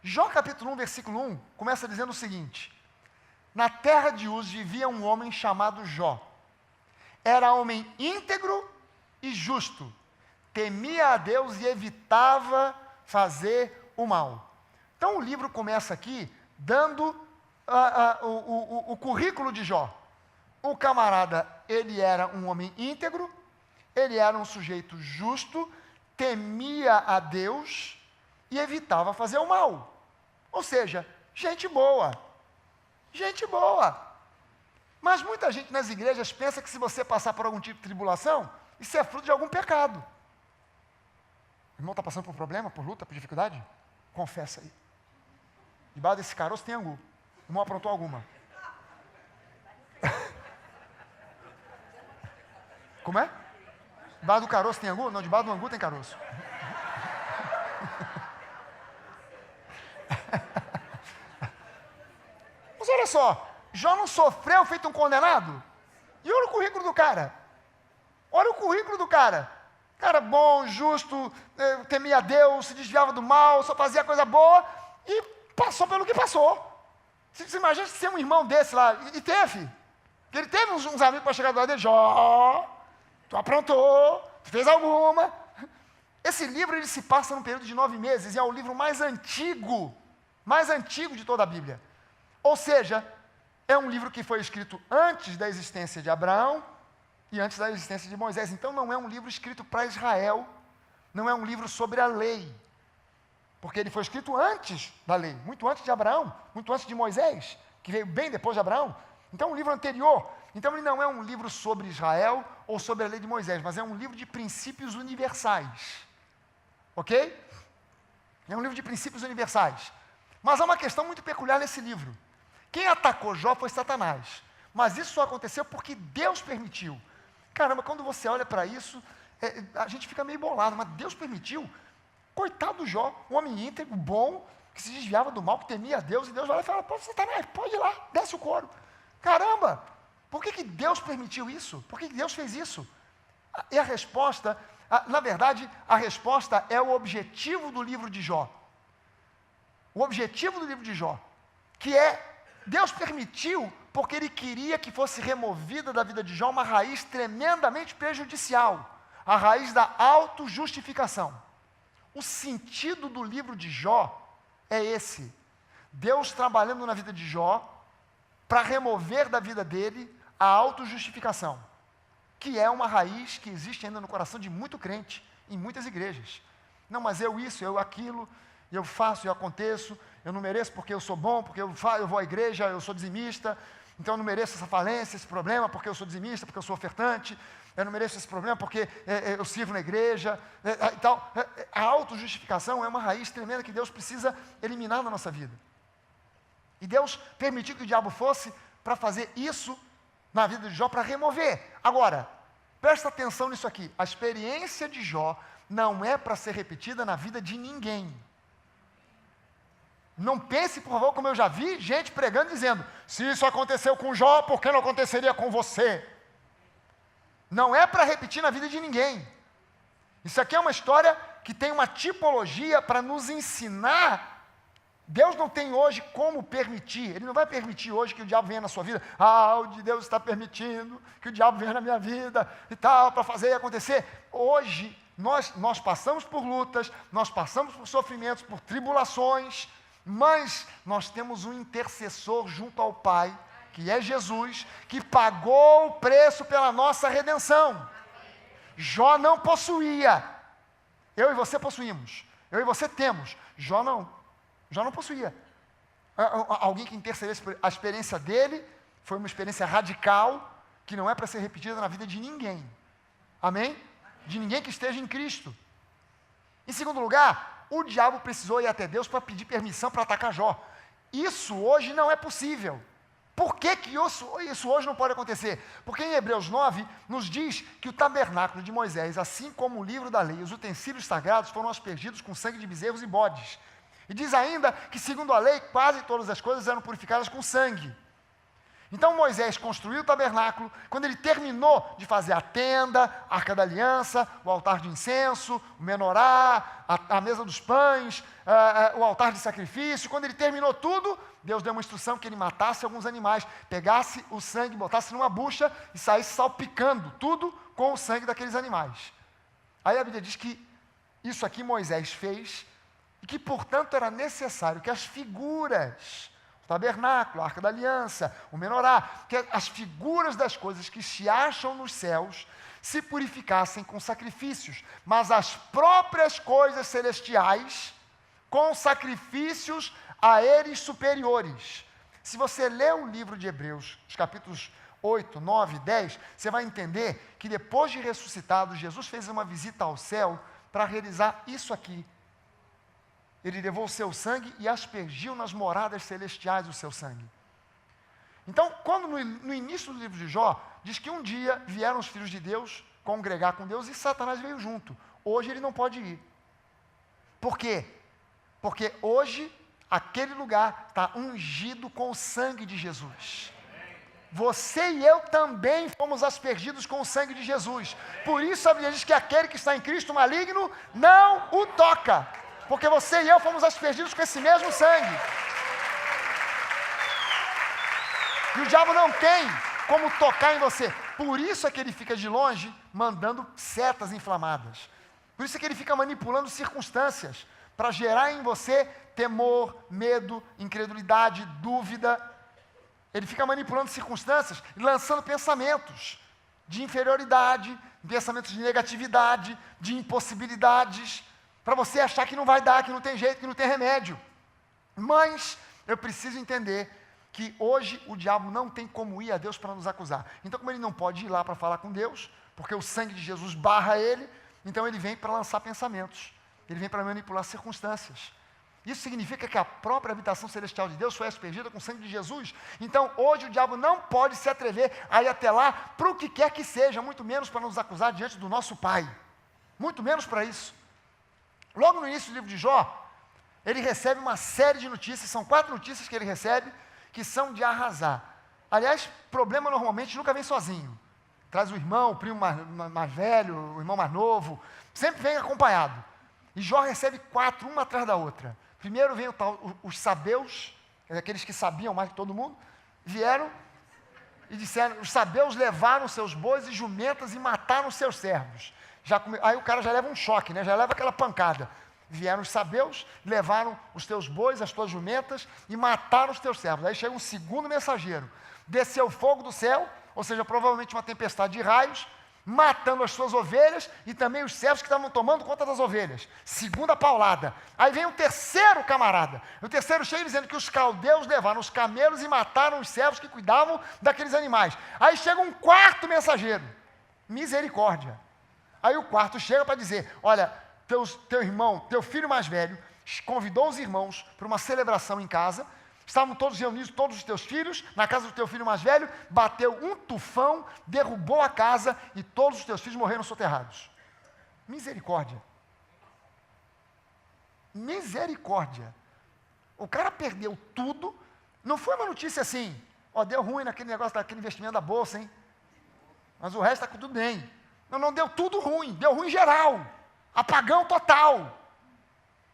Jó capítulo 1, versículo 1, começa dizendo o seguinte: na terra de Uz vivia um homem chamado Jó. Era homem íntegro e justo, temia a Deus e evitava fazer o mal. Então o livro começa aqui dando o currículo de Jó. O camarada, ele era um homem íntegro, ele era um sujeito justo, temia a Deus e evitava fazer o mal. Ou seja, gente boa. Gente boa. Mas muita gente nas igrejas pensa que se você passar por algum tipo de tribulação, isso é fruto de algum pecado. O irmão está passando por problema, por luta, por dificuldade? Confessa aí. Debaixo desse caroço tem angu. O irmão aprontou alguma. Como é? Debaixo do caroço tem angu? Não, debaixo do angu tem caroço. Mas olha só, Jó não sofreu feito um condenado? E olha o currículo do cara. Olha o currículo do cara. Cara bom, justo, temia a Deus, se desviava do mal, só fazia coisa boa e passou pelo que passou. Você imagina ser um irmão desse lá, e teve. Ele teve uns amigos para chegar do lado dele, Jó, tu aprontou, tu fez alguma. Esse livro ele se passa num período de 9 meses e é o livro mais antigo de toda a Bíblia. Ou seja, é um livro que foi escrito antes da existência de Abraão e antes da existência de Moisés. Então não é um livro escrito para Israel, não é um livro sobre a lei, porque ele foi escrito antes da lei, muito antes de Abraão, muito antes de Moisés, que veio bem depois de Abraão. Então é um livro anterior. Então ele não é um livro sobre Israel ou sobre a lei de Moisés, mas é um livro de princípios universais. Ok? É um livro de princípios universais. Mas há uma questão muito peculiar nesse livro. Quem atacou Jó foi Satanás. Mas isso só aconteceu porque Deus permitiu. Caramba, quando você olha para isso, a gente fica meio bolado, mas Deus permitiu. Coitado do Jó, um homem íntegro, bom, que se desviava do mal, que temia a Deus, e Deus vai lá e fala: pô, Satanás, pode ir lá, desce o couro. Caramba, por que Deus permitiu isso? Por que Deus fez isso? E a resposta, na verdade, a resposta é o objetivo do livro de Jó. O objetivo do livro de Jó, que é, Deus permitiu porque Ele queria que fosse removida da vida de Jó uma raiz tremendamente prejudicial, a raiz da autojustificação. O sentido do livro de Jó é esse. Deus trabalhando na vida de Jó para remover da vida dele a autojustificação, que é uma raiz que existe ainda no coração de muito crente, em muitas igrejas. Não, mas eu isso, eu aquilo, eu faço, eu aconteço, eu não mereço porque eu sou bom, porque eu vou à igreja, eu sou dizimista, então eu não mereço essa falência, esse problema, porque eu sou dizimista, porque eu sou ofertante, eu não mereço esse problema porque eu sirvo na igreja, e tal. A autojustificação é uma raiz tremenda que Deus precisa eliminar na nossa vida. E Deus permitiu que o diabo fosse para fazer isso na vida de Jó, para remover. Agora, presta atenção nisso aqui, a experiência de Jó não é para ser repetida na vida de ninguém. Não pense, por favor, como eu já vi gente pregando dizendo, se isso aconteceu com Jó, por que não aconteceria com você? Não é para repetir na vida de ninguém. Isso aqui é uma história que tem uma tipologia para nos ensinar. Deus não tem hoje como permitir, Ele não vai permitir hoje que o diabo venha na sua vida. O de Deus está permitindo que o diabo venha na minha vida e tal, para fazer acontecer. Hoje, nós passamos por lutas, nós passamos por sofrimentos, por tribulações, mas nós temos um intercessor junto ao Pai, que é Jesus, que pagou o preço pela nossa redenção. Jó não possuía, eu e você possuímos, eu e você temos, Jó não possuía. Alguém que intercedesse, a experiência dele foi uma experiência radical, que não é para ser repetida na vida de ninguém. Amém? De ninguém que esteja em Cristo. Em segundo lugar, o diabo precisou ir até Deus para pedir permissão para atacar Jó. Isso hoje não é possível. Por que isso hoje não pode acontecer? Porque em Hebreus 9 nos diz que o tabernáculo de Moisés, assim como o livro da lei, os utensílios sagrados foram aspergidos com sangue de bezerros e bodes. E diz ainda que, segundo a lei, quase todas as coisas eram purificadas com sangue. Então Moisés construiu o tabernáculo. Quando ele terminou de fazer a tenda, a arca da aliança, o altar de incenso, o menorá, a mesa dos pães, o altar de sacrifício, quando ele terminou tudo, Deus deu uma instrução que ele matasse alguns animais, pegasse o sangue, botasse numa bucha e saísse salpicando tudo com o sangue daqueles animais. Aí a Bíblia diz que isso aqui Moisés fez e que, portanto, era necessário que as figuras, o tabernáculo, a arca da aliança, o menorá, que as figuras das coisas que se acham nos céus se purificassem com sacrifícios, mas as próprias coisas celestiais com sacrifícios a eles superiores. Se você ler o livro de Hebreus, os capítulos 8, 9 e 10, você vai entender que depois de ressuscitado, Jesus fez uma visita ao céu para realizar isso aqui. Ele levou o seu sangue e aspergiu nas moradas celestiais o seu sangue. Então, quando no início do livro de Jó, diz que um dia vieram os filhos de Deus congregar com Deus e Satanás veio junto. Hoje ele não pode ir. Por quê? Porque hoje aquele lugar está ungido com o sangue de Jesus. Você e eu também fomos aspergidos com o sangue de Jesus. Por isso a Bíblia diz que aquele que está em Cristo maligno não o toca. Porque você e eu fomos aspergidos com esse mesmo sangue. E o diabo não tem como tocar em você. Por isso é que ele fica de longe mandando setas inflamadas. Por isso é que ele fica manipulando circunstâncias para gerar em você temor, medo, incredulidade, dúvida. Ele fica manipulando circunstâncias e lançando pensamentos de inferioridade, pensamentos de negatividade, de impossibilidades, para você achar que não vai dar, que não tem jeito, que não tem remédio. Mas eu preciso entender que hoje o diabo não tem como ir a Deus para nos acusar. Então, como ele não pode ir lá para falar com Deus, porque o sangue de Jesus barra ele, então ele vem para lançar pensamentos, ele vem para manipular circunstâncias. Isso significa que a própria habitação celestial de Deus foi aspergida com o sangue de Jesus. Então, hoje o diabo não pode se atrever a ir até lá para o que quer que seja, muito menos para nos acusar diante do nosso Pai. Muito menos para isso. Logo no início do livro de Jó, ele recebe uma série de notícias, são 4 notícias que ele recebe, que são de arrasar. Aliás, problema normalmente nunca vem sozinho. Traz o irmão, o primo mais velho, o irmão mais novo, sempre vem acompanhado. E Jó recebe 4, uma atrás da outra. Primeiro vem os sabeus, aqueles que sabiam mais que todo mundo, vieram e disseram, os sabeus levaram seus bois e jumentas e mataram seus servos. Aí o cara já leva um choque, né? Já leva aquela pancada. Vieram os sabeus, levaram os teus bois, as tuas jumentas e mataram os teus servos. Aí chega um segundo mensageiro. Desceu fogo do céu, ou seja, provavelmente uma tempestade de raios, matando as suas ovelhas e também os servos que estavam tomando conta das ovelhas. Segunda paulada. Aí vem o terceiro camarada. O terceiro chega dizendo que os caldeus levaram os camelos e mataram os servos que cuidavam daqueles animais. Aí chega um quarto mensageiro. Misericórdia. Aí o quarto chega para dizer, olha, teu irmão, teu filho mais velho, convidou os irmãos para uma celebração em casa, estavam todos reunidos, todos os teus filhos, na casa do teu filho mais velho, bateu um tufão, derrubou a casa e todos os teus filhos morreram soterrados. Misericórdia. Misericórdia. O cara perdeu tudo, não foi uma notícia assim, ó, deu ruim naquele negócio, daquele investimento da bolsa, hein? Mas o resto está tudo bem. Não deu tudo ruim, deu ruim geral. Apagão total.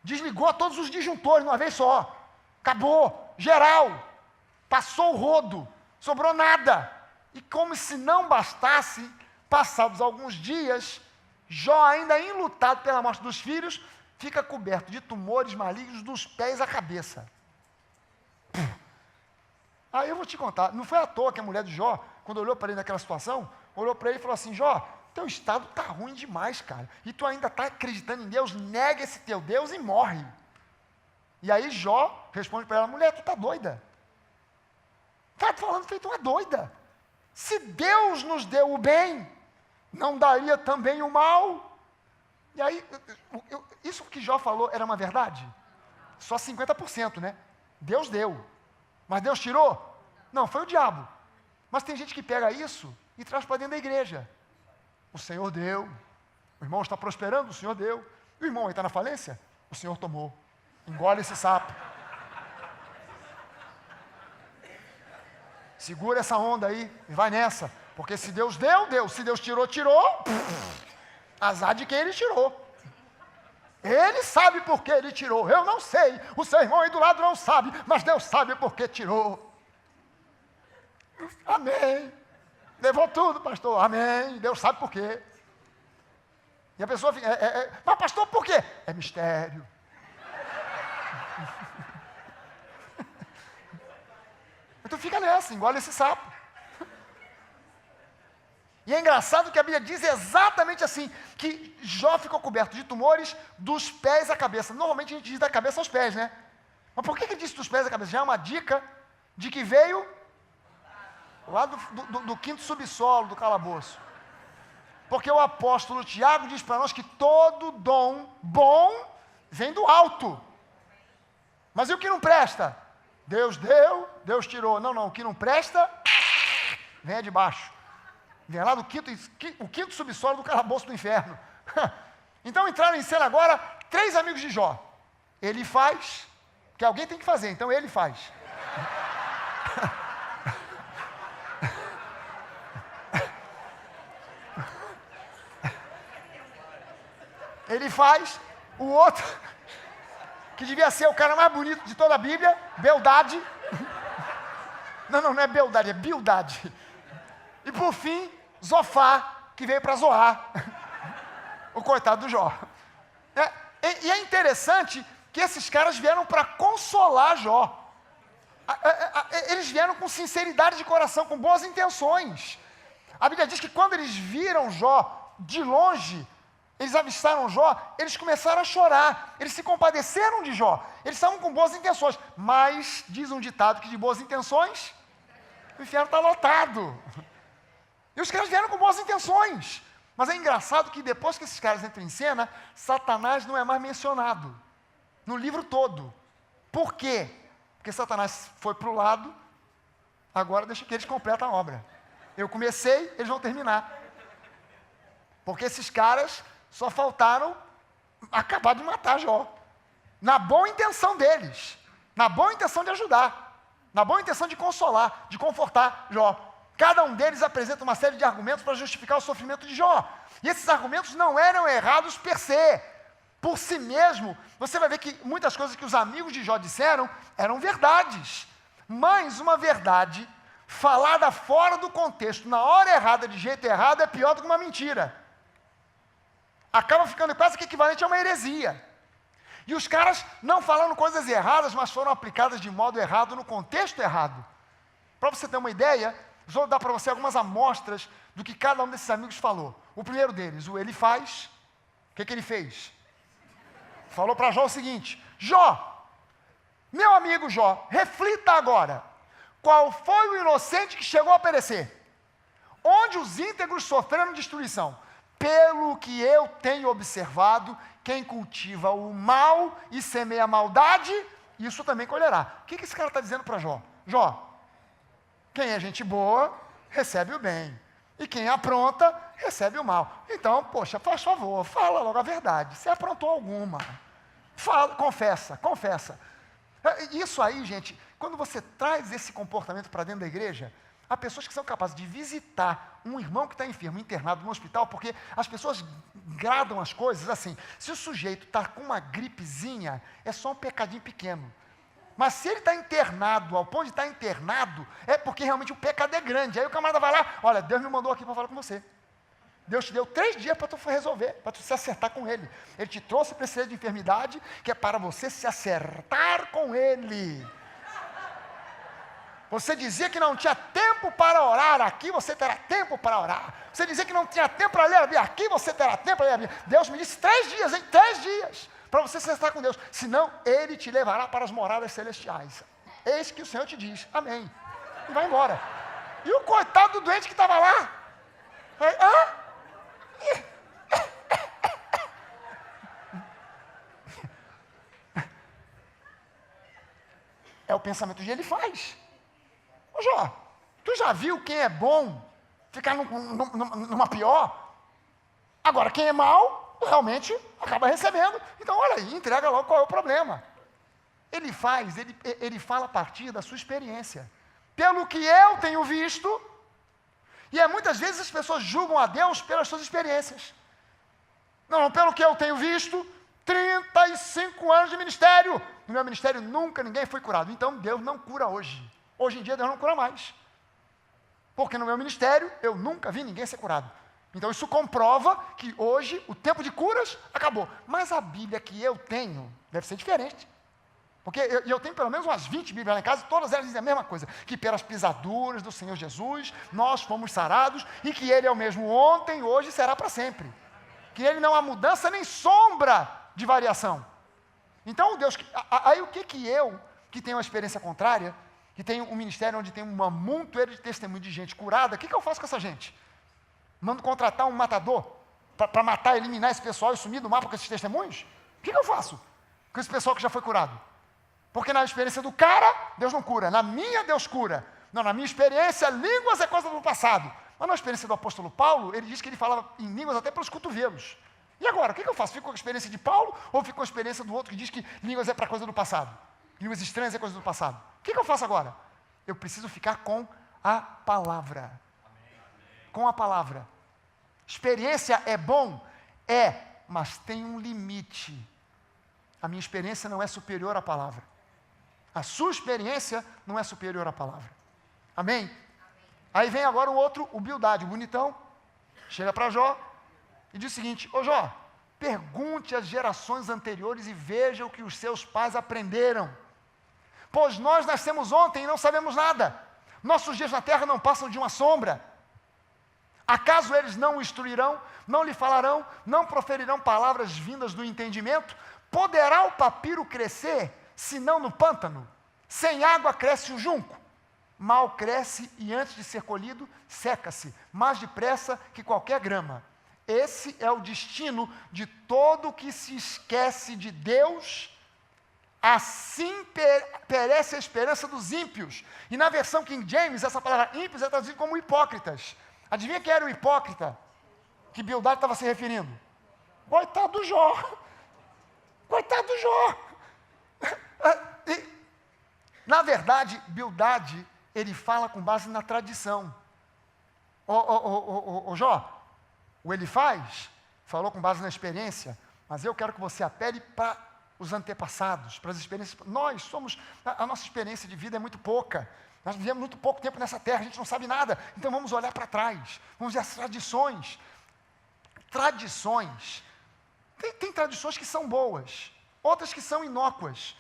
Desligou todos os disjuntores de uma vez só. Acabou, geral. Passou o rodo, sobrou nada. E como se não bastasse, passados alguns dias, Jó, ainda enlutado pela morte dos filhos, fica coberto de tumores malignos dos pés à cabeça. Aí eu vou te contar, não foi à toa que a mulher de Jó, quando olhou para ele naquela situação, olhou para ele e falou assim, Jó, teu estado está ruim demais, cara. E tu ainda está acreditando em Deus, nega esse teu Deus e morre. E aí Jó responde para ela, mulher, tu está doida. Está falando feito uma doida. Se Deus nos deu o bem, não daria também o mal? E aí, isso que Jó falou era uma verdade? Só 50%, né? Deus deu. Mas Deus tirou? Não, foi o diabo. Mas tem gente que pega isso e traz para dentro da igreja. O Senhor deu. O irmão está prosperando, o Senhor deu. E o irmão aí está na falência? O Senhor tomou. Engole esse sapo. Segura essa onda aí e vai nessa. Porque se Deus deu, deu. Se Deus tirou, tirou. Azar de quem ele tirou. Ele sabe por que ele tirou. Eu não sei. O seu irmão aí do lado não sabe. Mas Deus sabe por que tirou. Amém. Levou tudo, pastor. Amém. Deus sabe por quê. E a pessoa fica, mas pastor, por quê? É mistério. Então fica nessa, engole esse sapo. E é engraçado que a Bíblia diz exatamente assim, que Jó ficou coberto de tumores dos pés à cabeça. Normalmente a gente diz da cabeça aos pés, né? Mas por que ele disse dos pés à cabeça? Já é uma dica de que veio lá do quinto subsolo do calabouço. Porque o apóstolo Tiago diz para nós que todo dom bom vem do alto. Mas e o que não presta? Deus deu, Deus tirou. Não, o que não presta, vem de baixo. Vem lá do quinto subsolo do calabouço do inferno. Então entraram em cena agora 3 amigos de Jó. Ele faz, que alguém tem que fazer, então ele faz. Ele faz, o outro, que devia ser o cara mais bonito de toda a Bíblia, Beldade. Não é Beldade, é Bildade. E por fim, Zofar, que veio para zoar o coitado do Jó. E é interessante que esses caras vieram para consolar Jó. Eles vieram com sinceridade de coração, com boas intenções. A Bíblia diz que quando eles viram Jó de longe, eles avistaram Jó, eles começaram a chorar, eles se compadeceram de Jó, eles estavam com boas intenções, mas diz um ditado que de boas intenções, o inferno está lotado. E os caras vieram com boas intenções, mas é engraçado que depois que esses caras entram em cena, Satanás não é mais mencionado, no livro todo. Por quê? Porque Satanás foi para o lado, agora deixa que eles completem a obra. Eu comecei, eles vão terminar. Porque esses caras só faltaram acabar de matar Jó. Na boa intenção deles. Na boa intenção de ajudar. Na boa intenção de consolar, de confortar Jó. Cada um deles apresenta uma série de argumentos para justificar o sofrimento de Jó. E esses argumentos não eram errados per se. Por si mesmo, você vai ver que muitas coisas que os amigos de Jó disseram eram verdades. Mas uma verdade falada fora do contexto, na hora errada, de jeito errado, é pior do que uma mentira. Acaba ficando quase que equivalente a uma heresia. E os caras não falando coisas erradas, mas foram aplicadas de modo errado, no contexto errado. Para você ter uma ideia, vou dar para você algumas amostras do que cada um desses amigos falou. O primeiro deles, o Elifaz, o que ele fez? Falou para Jó o seguinte: Jó, meu amigo Jó, reflita agora. Qual foi o inocente que chegou a perecer? Onde os íntegros sofreram destruição? Pelo que eu tenho observado, quem cultiva o mal e semeia a maldade, isso também colherá. O que esse cara está dizendo para Jó? Jó, quem é gente boa, recebe o bem. E quem apronta, recebe o mal. Então, poxa, faz favor, fala logo a verdade. Você aprontou alguma. Fala, confessa. Isso aí, gente, quando você traz esse comportamento para dentro da igreja, há pessoas que são capazes de visitar um irmão que está enfermo, internado no hospital, porque as pessoas gradam as coisas assim. Se o sujeito está com uma gripezinha, é só um pecadinho pequeno. Mas se ele está internado, ao ponto de estar internado, é porque realmente o pecado é grande. Aí o camarada vai lá, olha, Deus me mandou aqui para falar com você. Deus te deu 3 dias para tu resolver, para tu se acertar com Ele. Ele te trouxe para esse estado de enfermidade, que é para você se acertar com Ele. Você dizia que não tinha tempo para orar, aqui você terá tempo para orar. Você dizia que não tinha tempo para ler a Bíblia, aqui você terá tempo para ler a Bíblia. Deus me disse 3 dias, 3 dias, para você se acertar com Deus. Senão, Ele te levará para as moradas celestiais. Eis que o Senhor te diz, amém. E vai embora. E o coitado do doente que estava lá? É o pensamento que ele faz. Ô Jó, tu já viu quem é bom ficar numa pior? Agora, quem é mal, realmente acaba recebendo. Então, olha aí, entrega logo qual é o problema. Ele fala a partir da sua experiência. Pelo que eu tenho visto, e muitas vezes as pessoas julgam a Deus pelas suas experiências. Não, pelo que eu tenho visto, 35 anos de ministério. No meu ministério nunca ninguém foi curado. Então Deus não cura hoje. Hoje em dia Deus não cura mais. Porque no meu ministério eu nunca vi ninguém ser curado. Então isso comprova que hoje o tempo de curas acabou. Mas a Bíblia que eu tenho deve ser diferente. Porque eu tenho pelo menos umas 20 Bíblias lá em casa, todas elas dizem a mesma coisa, que pelas pisaduras do Senhor Jesus, nós fomos sarados, e que Ele é o mesmo ontem, hoje e será para sempre. Que Ele não há mudança nem sombra de variação. Então, Deus, aí o que eu, que tenho uma experiência contrária, que tenho um ministério onde tem uma montoeira de testemunho de gente curada, o que eu faço com essa gente? Mando contratar um matador, para matar, eliminar esse pessoal e sumir do mapa com esses testemunhos? O que eu faço com esse pessoal que já foi curado? Porque na experiência do cara, Deus não cura. Na minha, Deus cura. Não, na minha experiência, línguas é coisa do passado. Mas na experiência do apóstolo Paulo, ele diz que ele falava em línguas até pelos cotovelos. E agora, o que eu faço? Fico com a experiência de Paulo ou fico com a experiência do outro que diz que línguas é para coisa do passado? Línguas estranhas é coisa do passado. O que eu faço agora? Eu preciso ficar com a palavra. Com a palavra. Experiência é bom? É, mas tem um limite. A minha experiência não é superior à palavra. A sua experiência não é superior à palavra. Amém? Amém. Aí vem agora o outro, o Bildade, o bonitão, chega para Jó e diz o seguinte: ô Jó, pergunte às gerações anteriores e veja o que os seus pais aprenderam. Pois nós nascemos ontem e não sabemos nada. Nossos dias na terra não passam de uma sombra. Acaso eles não o instruirão, não lhe falarão, não proferirão palavras vindas do entendimento? Poderá o papiro crescer, se não no pântano? Sem água cresce o junco. Mal cresce e antes de ser colhido, seca-se, mais depressa que qualquer grama. Esse é o destino de todo que se esquece de Deus. Assim perece a esperança dos ímpios. E na versão King James, essa palavra ímpios é traduzida como hipócritas. Adivinha quem era o hipócrita que Bildade estava se referindo? Coitado do Jó. Coitado do Jó. Na verdade, Bildade, ele fala com base na tradição. Ô Jó, o Elifaz falou com base na experiência, mas eu quero que você apele para os antepassados, para as experiências. Nós somos, a nossa experiência de vida é muito pouca. Nós vivemos muito pouco tempo nessa terra, a gente não sabe nada. Então vamos olhar para trás, vamos ver as tradições. Tradições. Tem tradições que são boas. outras que são inócuas.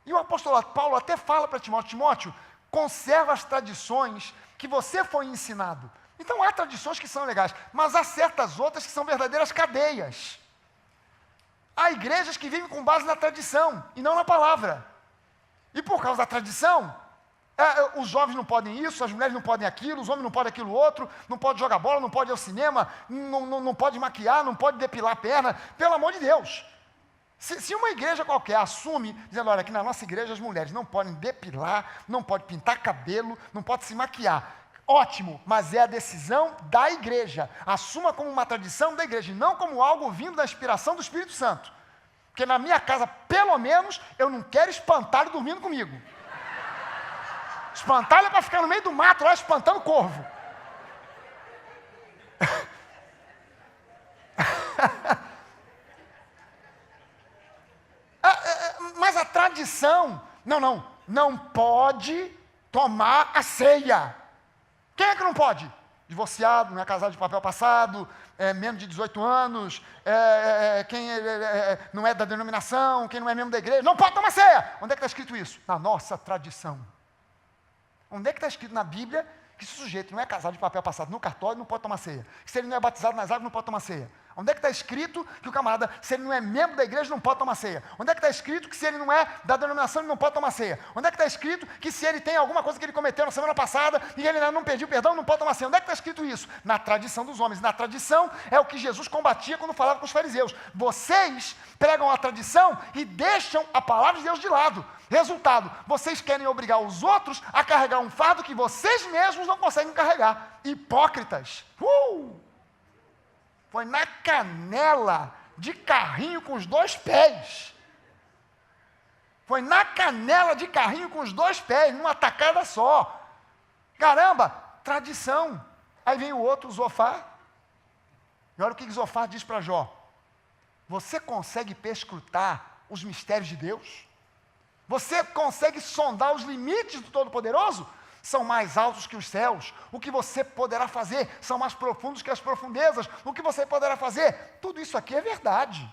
E o apóstolo Paulo até fala para Timóteo, Timóteo, conserva as tradições que você foi ensinado. Então há tradições que são legais, mas há certas outras que são verdadeiras cadeias. Há igrejas que vivem com base na tradição e não na palavra. E por causa da tradição, os jovens não podem isso, as mulheres não podem aquilo, os homens não podem aquilo outro, não pode jogar bola, não pode ir ao cinema, não pode maquiar, não pode depilar a perna, pelo amor de Deus. Se uma igreja qualquer assume, dizendo, olha, aqui na nossa igreja as mulheres não podem depilar, não podem pintar cabelo, não podem se maquiar. Ótimo, mas é a decisão da igreja. Assuma como uma tradição da igreja, e não como algo vindo da inspiração do Espírito Santo. Porque na minha casa, pelo menos, eu não quero espantalho dormindo comigo. Espantalho é para ficar no meio do mato lá espantando corvo. Mas a tradição, não pode tomar a ceia. Quem é que não pode? Divorciado, não é casado de papel passado, menos de 18 anos, quem não é da denominação, quem não é membro da igreja, não pode tomar ceia. Onde é que está escrito isso? Na nossa tradição. Onde é que está escrito na Bíblia que se o sujeito não é casado de papel passado no cartório, não pode tomar ceia? Que se ele não é batizado nas águas, não pode tomar ceia? Onde é que está escrito que o camarada, se ele não é membro da igreja, não pode tomar ceia? Onde é que está escrito que se ele não é da denominação, ele não pode tomar ceia? Onde é que está escrito que se ele tem alguma coisa que ele cometeu na semana passada e ele não pediu perdão, não pode tomar ceia? Onde é que está escrito isso? Na tradição dos homens. Na tradição é o que Jesus combatia quando falava com os fariseus. Vocês pregam a tradição e deixam a palavra de Deus de lado. Resultado, vocês querem obrigar os outros a carregar um fardo que vocês mesmos não conseguem carregar. Hipócritas. Foi na canela de carrinho com os 2 pés. Foi na canela de carrinho com os 2 pés, numa tacada só. Caramba, tradição. Aí vem o outro, Zofar. E olha o que Zofar diz para Jó. Você consegue perscrutar os mistérios de Deus? Você consegue sondar os limites do Todo-Poderoso? São mais altos que os céus. O que você poderá fazer são mais profundos que as profundezas. O que você poderá fazer? Tudo isso aqui é verdade.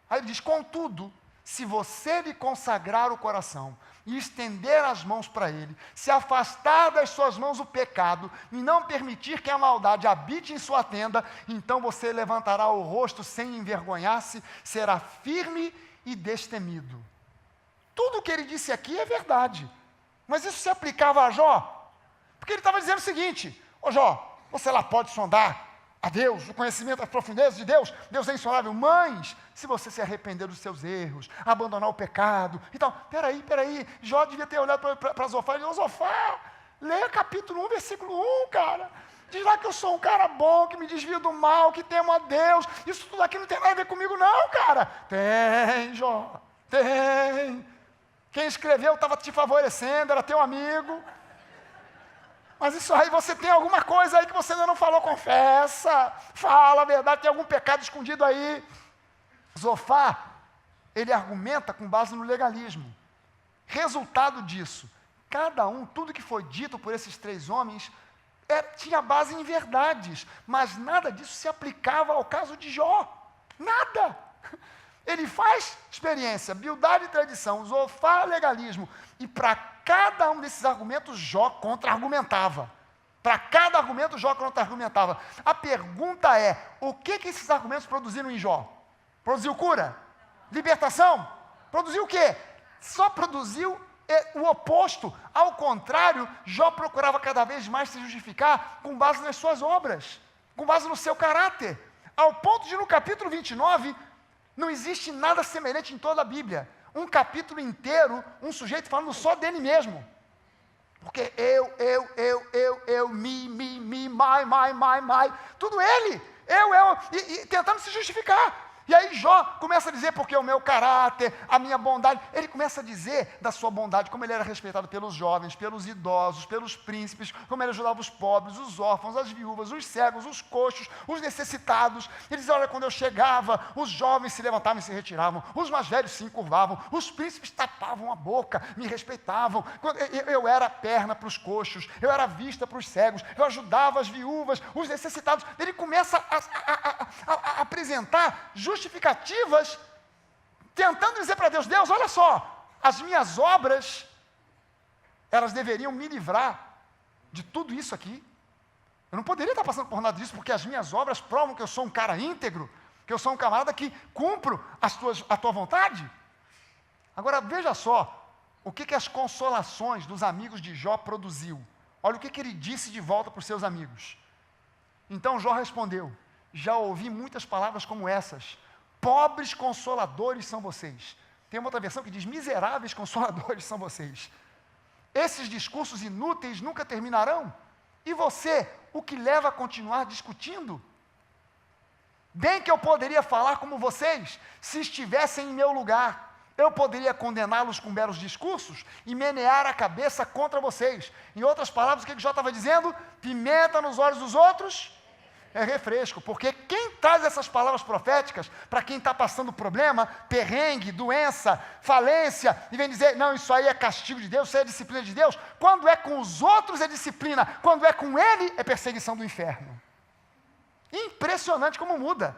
Aí ele diz, contudo, se você lhe consagrar o coração e estender as mãos para ele, se afastar das suas mãos o pecado e não permitir que a maldade habite em sua tenda, então você levantará o rosto sem envergonhar-se, será firme e destemido. Tudo o que ele disse aqui é verdade. Mas isso se aplicava a Jó? Porque ele estava dizendo o seguinte, Jó, você lá pode sondar a Deus, o conhecimento das profundezas de Deus, Deus é insolável, mas se você se arrepender dos seus erros, abandonar o pecado, então, peraí, Jó devia ter olhado para Zofar e disse, Zofar, leia capítulo 1, versículo 1, cara, diz lá que eu sou um cara bom, que me desvio do mal, que temo a Deus, isso tudo aqui não tem nada a ver comigo não, cara. Tem, Jó, tem. Quem escreveu estava te favorecendo, era teu amigo. Mas isso aí, você tem alguma coisa aí que você ainda não falou, confessa. Fala a verdade, tem algum pecado escondido aí. Zofar, ele argumenta com base no legalismo. Resultado disso, tudo que foi dito por esses 3 homens, tinha base em verdades. Mas nada disso se aplicava ao caso de Jó. Nada. Ele faz experiência, Bildade e tradição, Zofar, legalismo. E para cada um desses argumentos, Jó contra-argumentava. Para cada argumento, Jó contra-argumentava. A pergunta é, o que esses argumentos produziram em Jó? Produziu cura? Libertação? Produziu o quê? Só produziu o oposto. Ao contrário, Jó procurava cada vez mais se justificar com base nas suas obras, com base no seu caráter. Ao ponto de, no capítulo 29, não existe nada semelhante em toda a Bíblia. Um capítulo inteiro, um sujeito falando só dele mesmo. Porque eu, me, my. Tudo ele. E tentando se justificar. E aí Jó começa a dizer, porque o meu caráter, a minha bondade, ele começa a dizer da sua bondade, como ele era respeitado pelos jovens, pelos idosos, pelos príncipes, como ele ajudava os pobres, os órfãos, as viúvas, os cegos, os coxos, os necessitados. Ele diz, olha, quando eu chegava, os jovens se levantavam e se retiravam, os mais velhos se encurvavam, os príncipes tapavam a boca, me respeitavam. Eu era perna para os coxos, eu era vista para os cegos, eu ajudava as viúvas, os necessitados. Ele começa a apresentar justificativas tentando dizer para Deus, Deus, olha só, as minhas obras, elas deveriam me livrar de tudo isso aqui. Eu não poderia estar passando por nada disso, porque as minhas obras provam que eu sou um cara íntegro, que eu sou um camarada que cumpro a tua vontade. Agora, veja só, o que as consolações dos amigos de Jó produziu. Olha o que ele disse de volta para os seus amigos. Então Jó respondeu, já ouvi muitas palavras como essas, pobres consoladores são vocês. Tem uma outra versão que diz, miseráveis consoladores são vocês. Esses discursos inúteis nunca terminarão. E você, o que leva a continuar discutindo? Bem que eu poderia falar como vocês, se estivessem em meu lugar. Eu poderia condená-los com belos discursos e menear a cabeça contra vocês. Em outras palavras, o que Jó estava dizendo? Pimenta nos olhos dos outros é refresco, porque quem traz essas palavras proféticas para quem está passando problema, perrengue, doença, falência, e vem dizer, não, isso aí é castigo de Deus, isso aí é disciplina de Deus, quando é com os outros é disciplina, quando é com ele é perseguição do inferno. Impressionante como muda.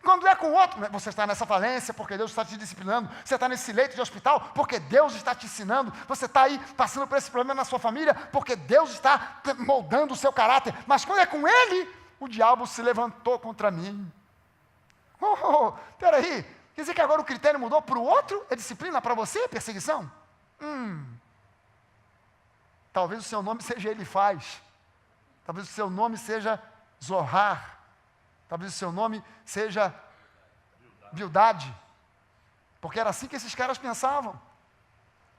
Quando é com o outro, você está nessa falência porque Deus está te disciplinando, você está nesse leito de hospital porque Deus está te ensinando, você está aí passando por esse problema na sua família porque Deus está moldando o seu caráter, mas quando é com ele, o diabo se levantou contra mim. Peraí, quer dizer que agora o critério mudou para o outro? É disciplina, para você é perseguição? Talvez o seu nome seja Elifaz, talvez o seu nome seja Zohar, talvez o seu nome seja Bildade, porque era assim que esses caras pensavam.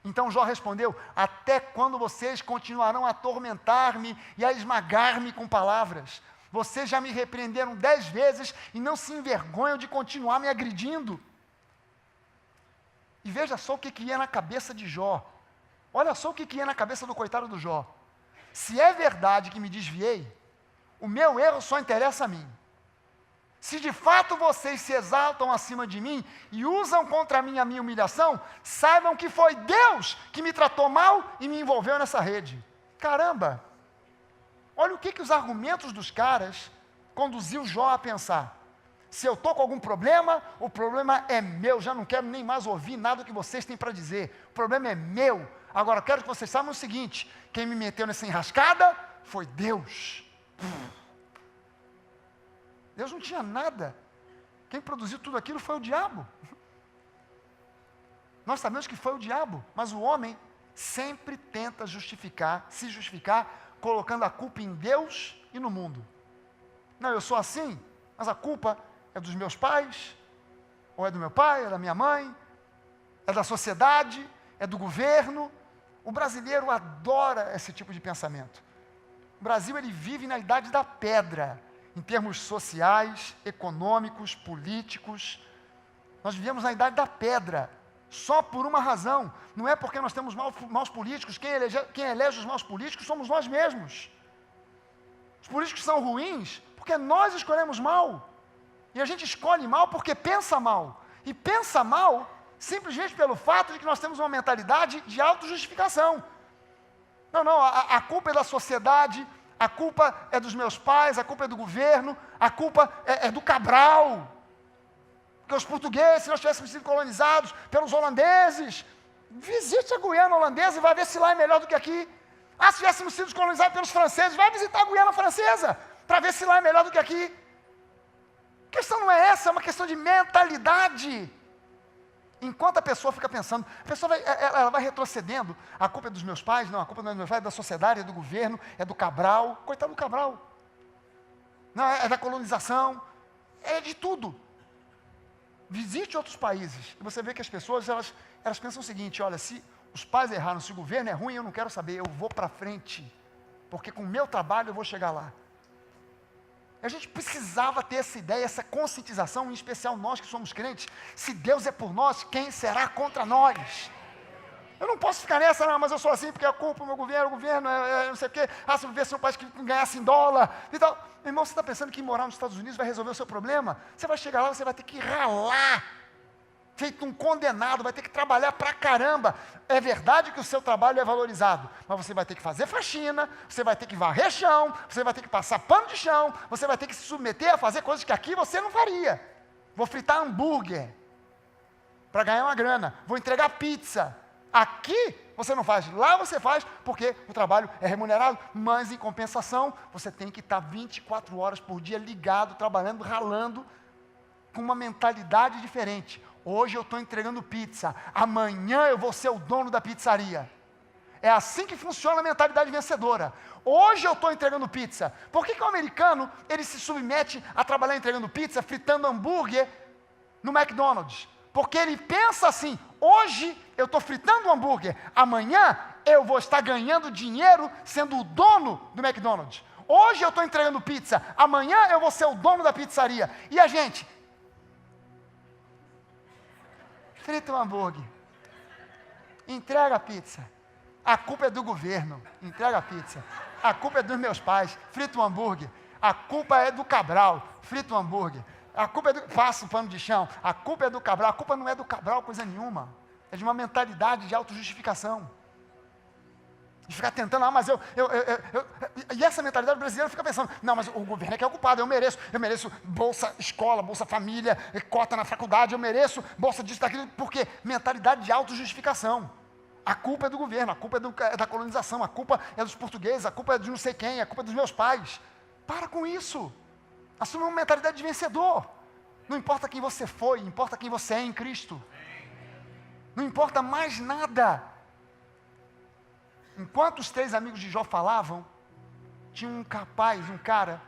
Então Jó respondeu, até quando vocês continuarão a atormentar-me e a esmagar-me com palavras? Vocês já me repreenderam 10 vezes e não se envergonham de continuar me agredindo. E veja só o que ia na cabeça de Jó. Olha só o que ia na cabeça do coitado do Jó. Se é verdade que me desviei, o meu erro só interessa a mim. Se de fato vocês se exaltam acima de mim e usam contra mim a minha humilhação, saibam que foi Deus que me tratou mal e me envolveu nessa rede. Caramba! Olha o que os argumentos dos caras conduziu Jó a pensar. Se eu estou com algum problema, o problema é meu, já não quero nem mais ouvir nada que vocês têm para dizer. O problema é meu. Agora, eu quero que vocês saibam o seguinte, quem me meteu nessa enrascada foi Deus. Deus não tinha nada. Quem produziu tudo aquilo foi o diabo. Nós sabemos que foi o diabo, mas o homem sempre tenta se justificar, colocando a culpa em Deus e no mundo. Não, eu sou assim, mas a culpa é dos meus pais, ou é do meu pai, é da minha mãe, é da sociedade, é do governo. O brasileiro adora esse tipo de pensamento. O Brasil, ele vive na idade da pedra, em termos sociais, econômicos, políticos. Nós vivemos na idade da pedra, só por uma razão, não é porque nós temos maus políticos, quem elege os maus políticos somos nós mesmos. Os políticos são ruins porque nós escolhemos mal, e a gente escolhe mal porque pensa mal, e pensa mal simplesmente pelo fato de que nós temos uma mentalidade de autojustificação. Não, a culpa é da sociedade, a culpa é dos meus pais, a culpa é do governo, a culpa é do Cabral. Porque os portugueses, se nós tivéssemos sido colonizados pelos holandeses, visite a Guiana holandesa e vai ver se lá é melhor do que aqui. Se tivéssemos sido colonizados pelos franceses, vai visitar a Guiana francesa, para ver se lá é melhor do que aqui. A questão não é essa, é uma questão de mentalidade. Enquanto a pessoa fica pensando, ela vai retrocedendo, a culpa é dos meus pais, não, a culpa não é dos meus pais, é da sociedade, é do governo, é do Cabral, coitado do Cabral. Não, é da colonização, é de tudo. Visite outros países, e você vê que as pessoas, elas pensam o seguinte, olha, se os pais erraram, se o governo é ruim, eu não quero saber, eu vou para frente, porque com o meu trabalho eu vou chegar lá. A gente precisava ter essa ideia, essa conscientização, em especial nós que somos crentes, se Deus é por nós, quem será contra nós? Eu não posso ficar nessa, não, mas eu sou assim porque a culpa do meu governo, o governo, não sei o quê, se eu vivesse num país que ganhasse em dólar, e tal. Meu irmão, você está pensando que morar nos Estados Unidos vai resolver o seu problema? Você vai chegar lá, você vai ter que ralar, feito um condenado, vai ter que trabalhar pra caramba. É verdade que o seu trabalho é valorizado, mas você vai ter que fazer faxina, você vai ter que varrer chão, você vai ter que passar pano de chão, você vai ter que se submeter a fazer coisas que aqui você não faria. Vou fritar hambúrguer. para ganhar uma grana. Vou entregar pizza. Aqui você não faz, lá você faz, porque o trabalho é remunerado, mas em compensação, você tem que estar 24 horas por dia ligado, trabalhando, ralando, com uma mentalidade diferente. Hoje eu estou entregando pizza, amanhã eu vou ser o dono da pizzaria. É assim que funciona a mentalidade vencedora. Hoje eu estou entregando pizza. Por que o americano, ele se submete a trabalhar entregando pizza, fritando hambúrguer no McDonald's? Porque ele pensa assim, hoje eu estou fritando um hambúrguer, amanhã eu vou estar ganhando dinheiro sendo o dono do McDonald's. Hoje eu estou entregando pizza, amanhã eu vou ser o dono da pizzaria. E a gente? Frita um hambúrguer, entrega a pizza. A culpa é do governo, entrega a pizza. A culpa é dos meus pais, frita um hambúrguer. A culpa é do Cabral, frita um hambúrguer. A culpa é do... Passa o pano de chão. A culpa é do Cabral. A culpa não é do Cabral, coisa nenhuma. É de uma mentalidade de autojustificação. De ficar tentando, mas E essa mentalidade brasileira fica pensando, não, mas o governo é que é o culpado, eu mereço bolsa escola, bolsa família, cota na faculdade, eu mereço bolsa disso, daquilo, porque mentalidade de autojustificação. A culpa é do governo, a culpa é da colonização, a culpa é dos portugueses, a culpa é de não sei quem, a culpa é dos meus pais. Para com isso. Assume uma mentalidade de vencedor. Não importa quem você foi, importa quem você é em Cristo. Não importa mais nada. Enquanto os 3 amigos de Jó falavam, tinha um cara,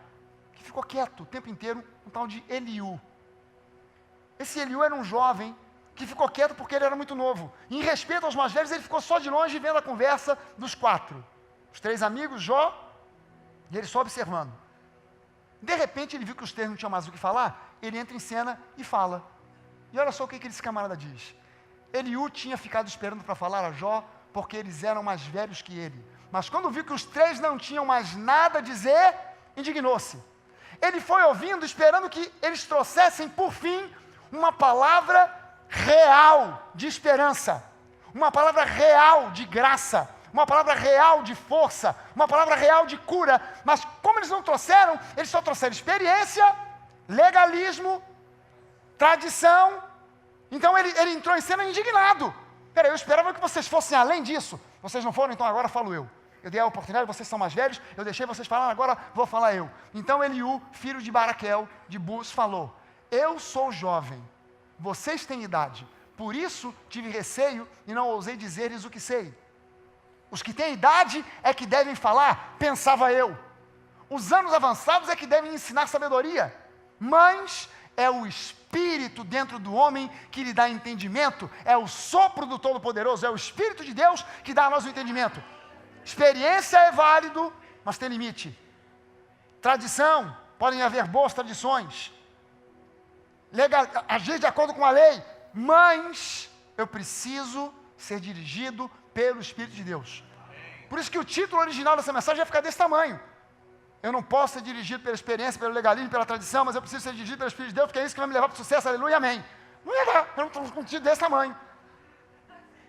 que ficou quieto o tempo inteiro, um tal de Eliú. Esse Eliú era um jovem que ficou quieto porque ele era muito novo. E em respeito aos mais velhos, ele ficou só de longe vendo a conversa dos 4. Os 3 amigos, Jó, e ele só observando. De repente, ele viu que os 3 não tinham mais o que falar, ele entra em cena e fala. E olha só o que esse camarada diz. Eliú tinha ficado esperando para falar a Jó, porque eles eram mais velhos que ele. Mas quando viu que os 3 não tinham mais nada a dizer, indignou-se. Ele foi ouvindo, esperando que eles trouxessem, por fim, uma palavra real de esperança, uma palavra real de graça, uma palavra real de força, uma palavra real de cura. Mas como eles não trouxeram, eles só trouxeram experiência, legalismo, tradição. Então ele entrou em cena indignado. Peraí, eu esperava que vocês fossem além disso. Vocês não foram, então agora falo eu. Eu dei a oportunidade, vocês são mais velhos, eu deixei vocês falar, agora vou falar eu. Então Eliú, filho de Baraquel, de Bus, falou: eu sou jovem, vocês têm idade, por isso tive receio e não ousei dizer-lhes o que sei. Os que têm idade é que devem falar, pensava eu. Os anos avançados é que devem ensinar sabedoria. Mas é o Espírito dentro do homem que lhe dá entendimento, é o sopro do Todo-Poderoso, é o Espírito de Deus que dá a nós o entendimento. Experiência é válido, mas tem limite. Tradição, podem haver boas tradições. Agir de acordo com a lei, mas eu preciso ser dirigido pelo Espírito de Deus. Por isso que o título original dessa mensagem vai ficar desse tamanho. Eu não posso ser dirigido pela experiência, pelo legalismo, pela tradição, mas eu preciso ser dirigido pelo Espírito de Deus, porque é isso que vai me levar para o sucesso, aleluia, amém. Não ia dar, eu não estou com um título desse tamanho.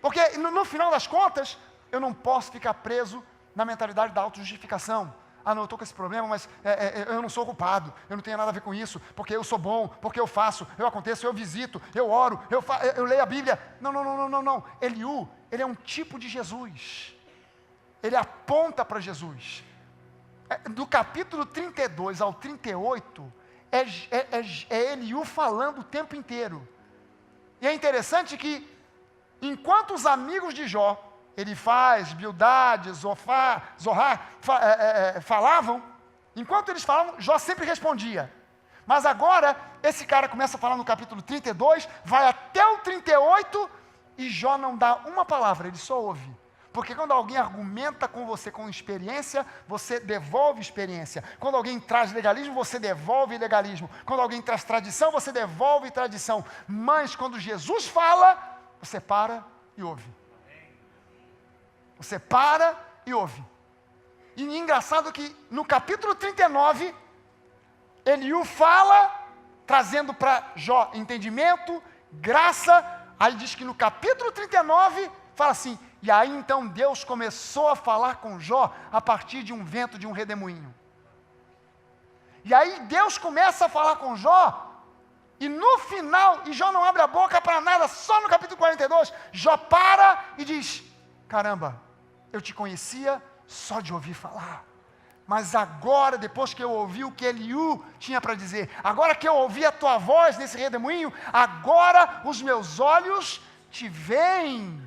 Porque no final das contas, eu não posso ficar preso na mentalidade da autojustificação. Ah, não, eu estou com esse problema, mas eu não sou culpado, eu não tenho nada a ver com isso, porque eu sou bom, porque eu faço, eu aconteço, eu visito, eu oro, eu leio a Bíblia. Não. Eliú, ele é um tipo de Jesus. Ele aponta para Jesus. Do capítulo 32 ao 38, é Eliú falando o tempo inteiro. E é interessante que, enquanto os amigos de Jó, Elifaz, Bildade, Zohar, falavam, enquanto eles falavam, Jó sempre respondia. Mas agora, esse cara começa a falar no capítulo 32, vai até o 38, e Jó não dá uma palavra, ele só ouve. Porque quando alguém argumenta com você com experiência, você devolve experiência. Quando alguém traz legalismo, você devolve legalismo. Quando alguém traz tradição, você devolve tradição. Mas quando Jesus fala, você para e ouve. Você para e ouve. E engraçado que no capítulo 39, Eliú fala, trazendo para Jó entendimento, graça. Aí diz que no capítulo 39, fala assim: e aí então Deus começou a falar com Jó a partir de um vento de um redemoinho. E aí Deus começa a falar com Jó, E no final, e Jó não abre a boca para nada, só no capítulo 42, Jó para e diz: caramba, eu te conhecia só de ouvir falar. Mas agora, depois que eu ouvi o que Eliú tinha para dizer, agora que eu ouvi a tua voz nesse redemoinho, agora os meus olhos te veem.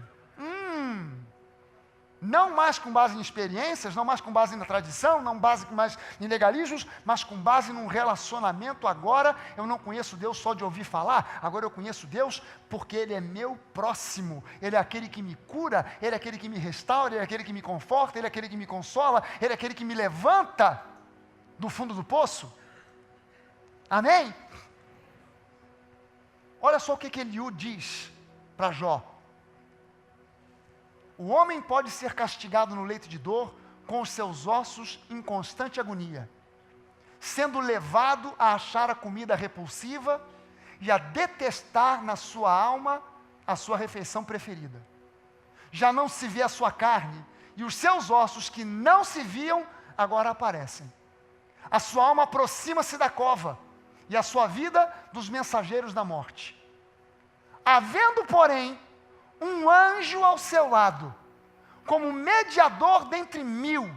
Não mais com base em experiências, não mais com base na tradição, não base mais em legalismos, mas com base num relacionamento. Agora eu não conheço Deus só de ouvir falar, agora eu conheço Deus porque Ele é meu próximo, Ele é aquele que me cura, Ele é aquele que me restaura, Ele é aquele que me conforta, Ele é aquele que me consola, Ele é aquele que me levanta do fundo do poço. Amém? Olha só o que Eliú diz para Jó. O homem pode ser castigado no leito de dor, com os seus ossos em constante agonia, sendo levado a achar a comida repulsiva e a detestar na sua alma a sua refeição preferida. Já não se vê a sua carne, e os seus ossos que não se viam, agora aparecem. A sua alma aproxima-se da cova, e a sua vida dos mensageiros da morte. Havendo, porém, um anjo ao seu lado, como mediador dentre mil,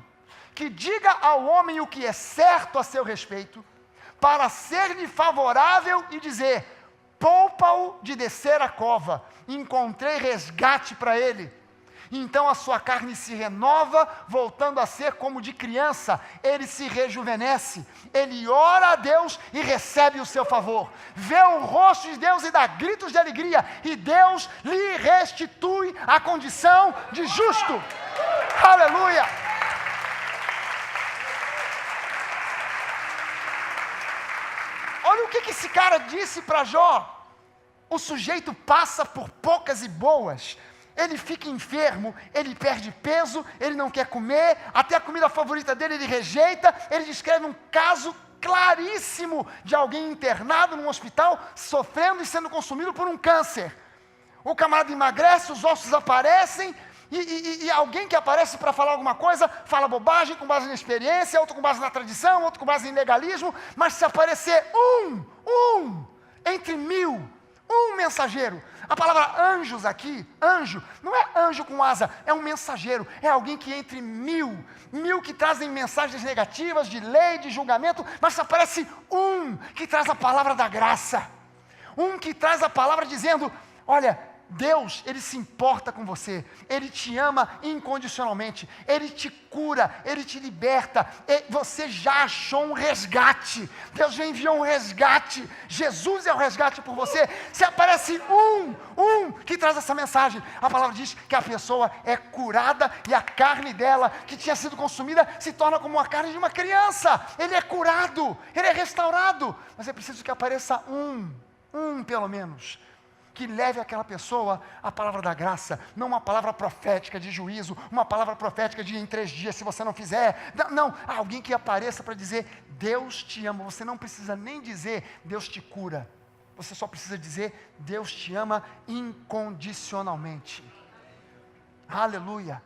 que diga ao homem o que é certo a seu respeito, para ser-lhe favorável e dizer: poupa-o de descer a cova, encontrei resgate para ele. Então a sua carne se renova, voltando a ser como de criança, ele se rejuvenesce, ele ora a Deus e recebe o seu favor, vê o rosto de Deus e dá gritos de alegria, e Deus lhe restitui a condição de justo. Aleluia! Olha o que esse cara disse para Jó. O sujeito passa por poucas e boas, ele fica enfermo, ele perde peso, ele não quer comer, até a comida favorita dele ele rejeita. Ele descreve um caso claríssimo de alguém internado num hospital, sofrendo e sendo consumido por um câncer. O camarada emagrece, os ossos aparecem, e alguém que aparece para falar alguma coisa, fala bobagem com base na experiência, outro com base na tradição, outro com base em legalismo, mas se aparecer um entre mil, um mensageiro. A palavra anjos aqui, anjo, não é anjo com asa, é um mensageiro, é alguém que entre mil que trazem mensagens negativas, de lei, de julgamento, mas se aparece um que traz a palavra da graça, um que traz a palavra dizendo: olha, Deus, Ele se importa com você, Ele te ama incondicionalmente, Ele te cura, Ele te liberta, você já achou um resgate, Deus já enviou um resgate, Jesus é o resgate por você. Se aparece um que traz essa mensagem, a palavra diz que a pessoa é curada, e a carne dela, que tinha sido consumida, se torna como a carne de uma criança. Ele é curado, ele é restaurado, mas é preciso que apareça um pelo menos, que leve àquela pessoa a palavra da graça, não uma palavra profética de juízo, uma palavra profética de em 3 dias se você não fizer, não, alguém que apareça para dizer: Deus te ama. Você não precisa nem dizer Deus te cura, você só precisa dizer Deus te ama incondicionalmente. Aleluia.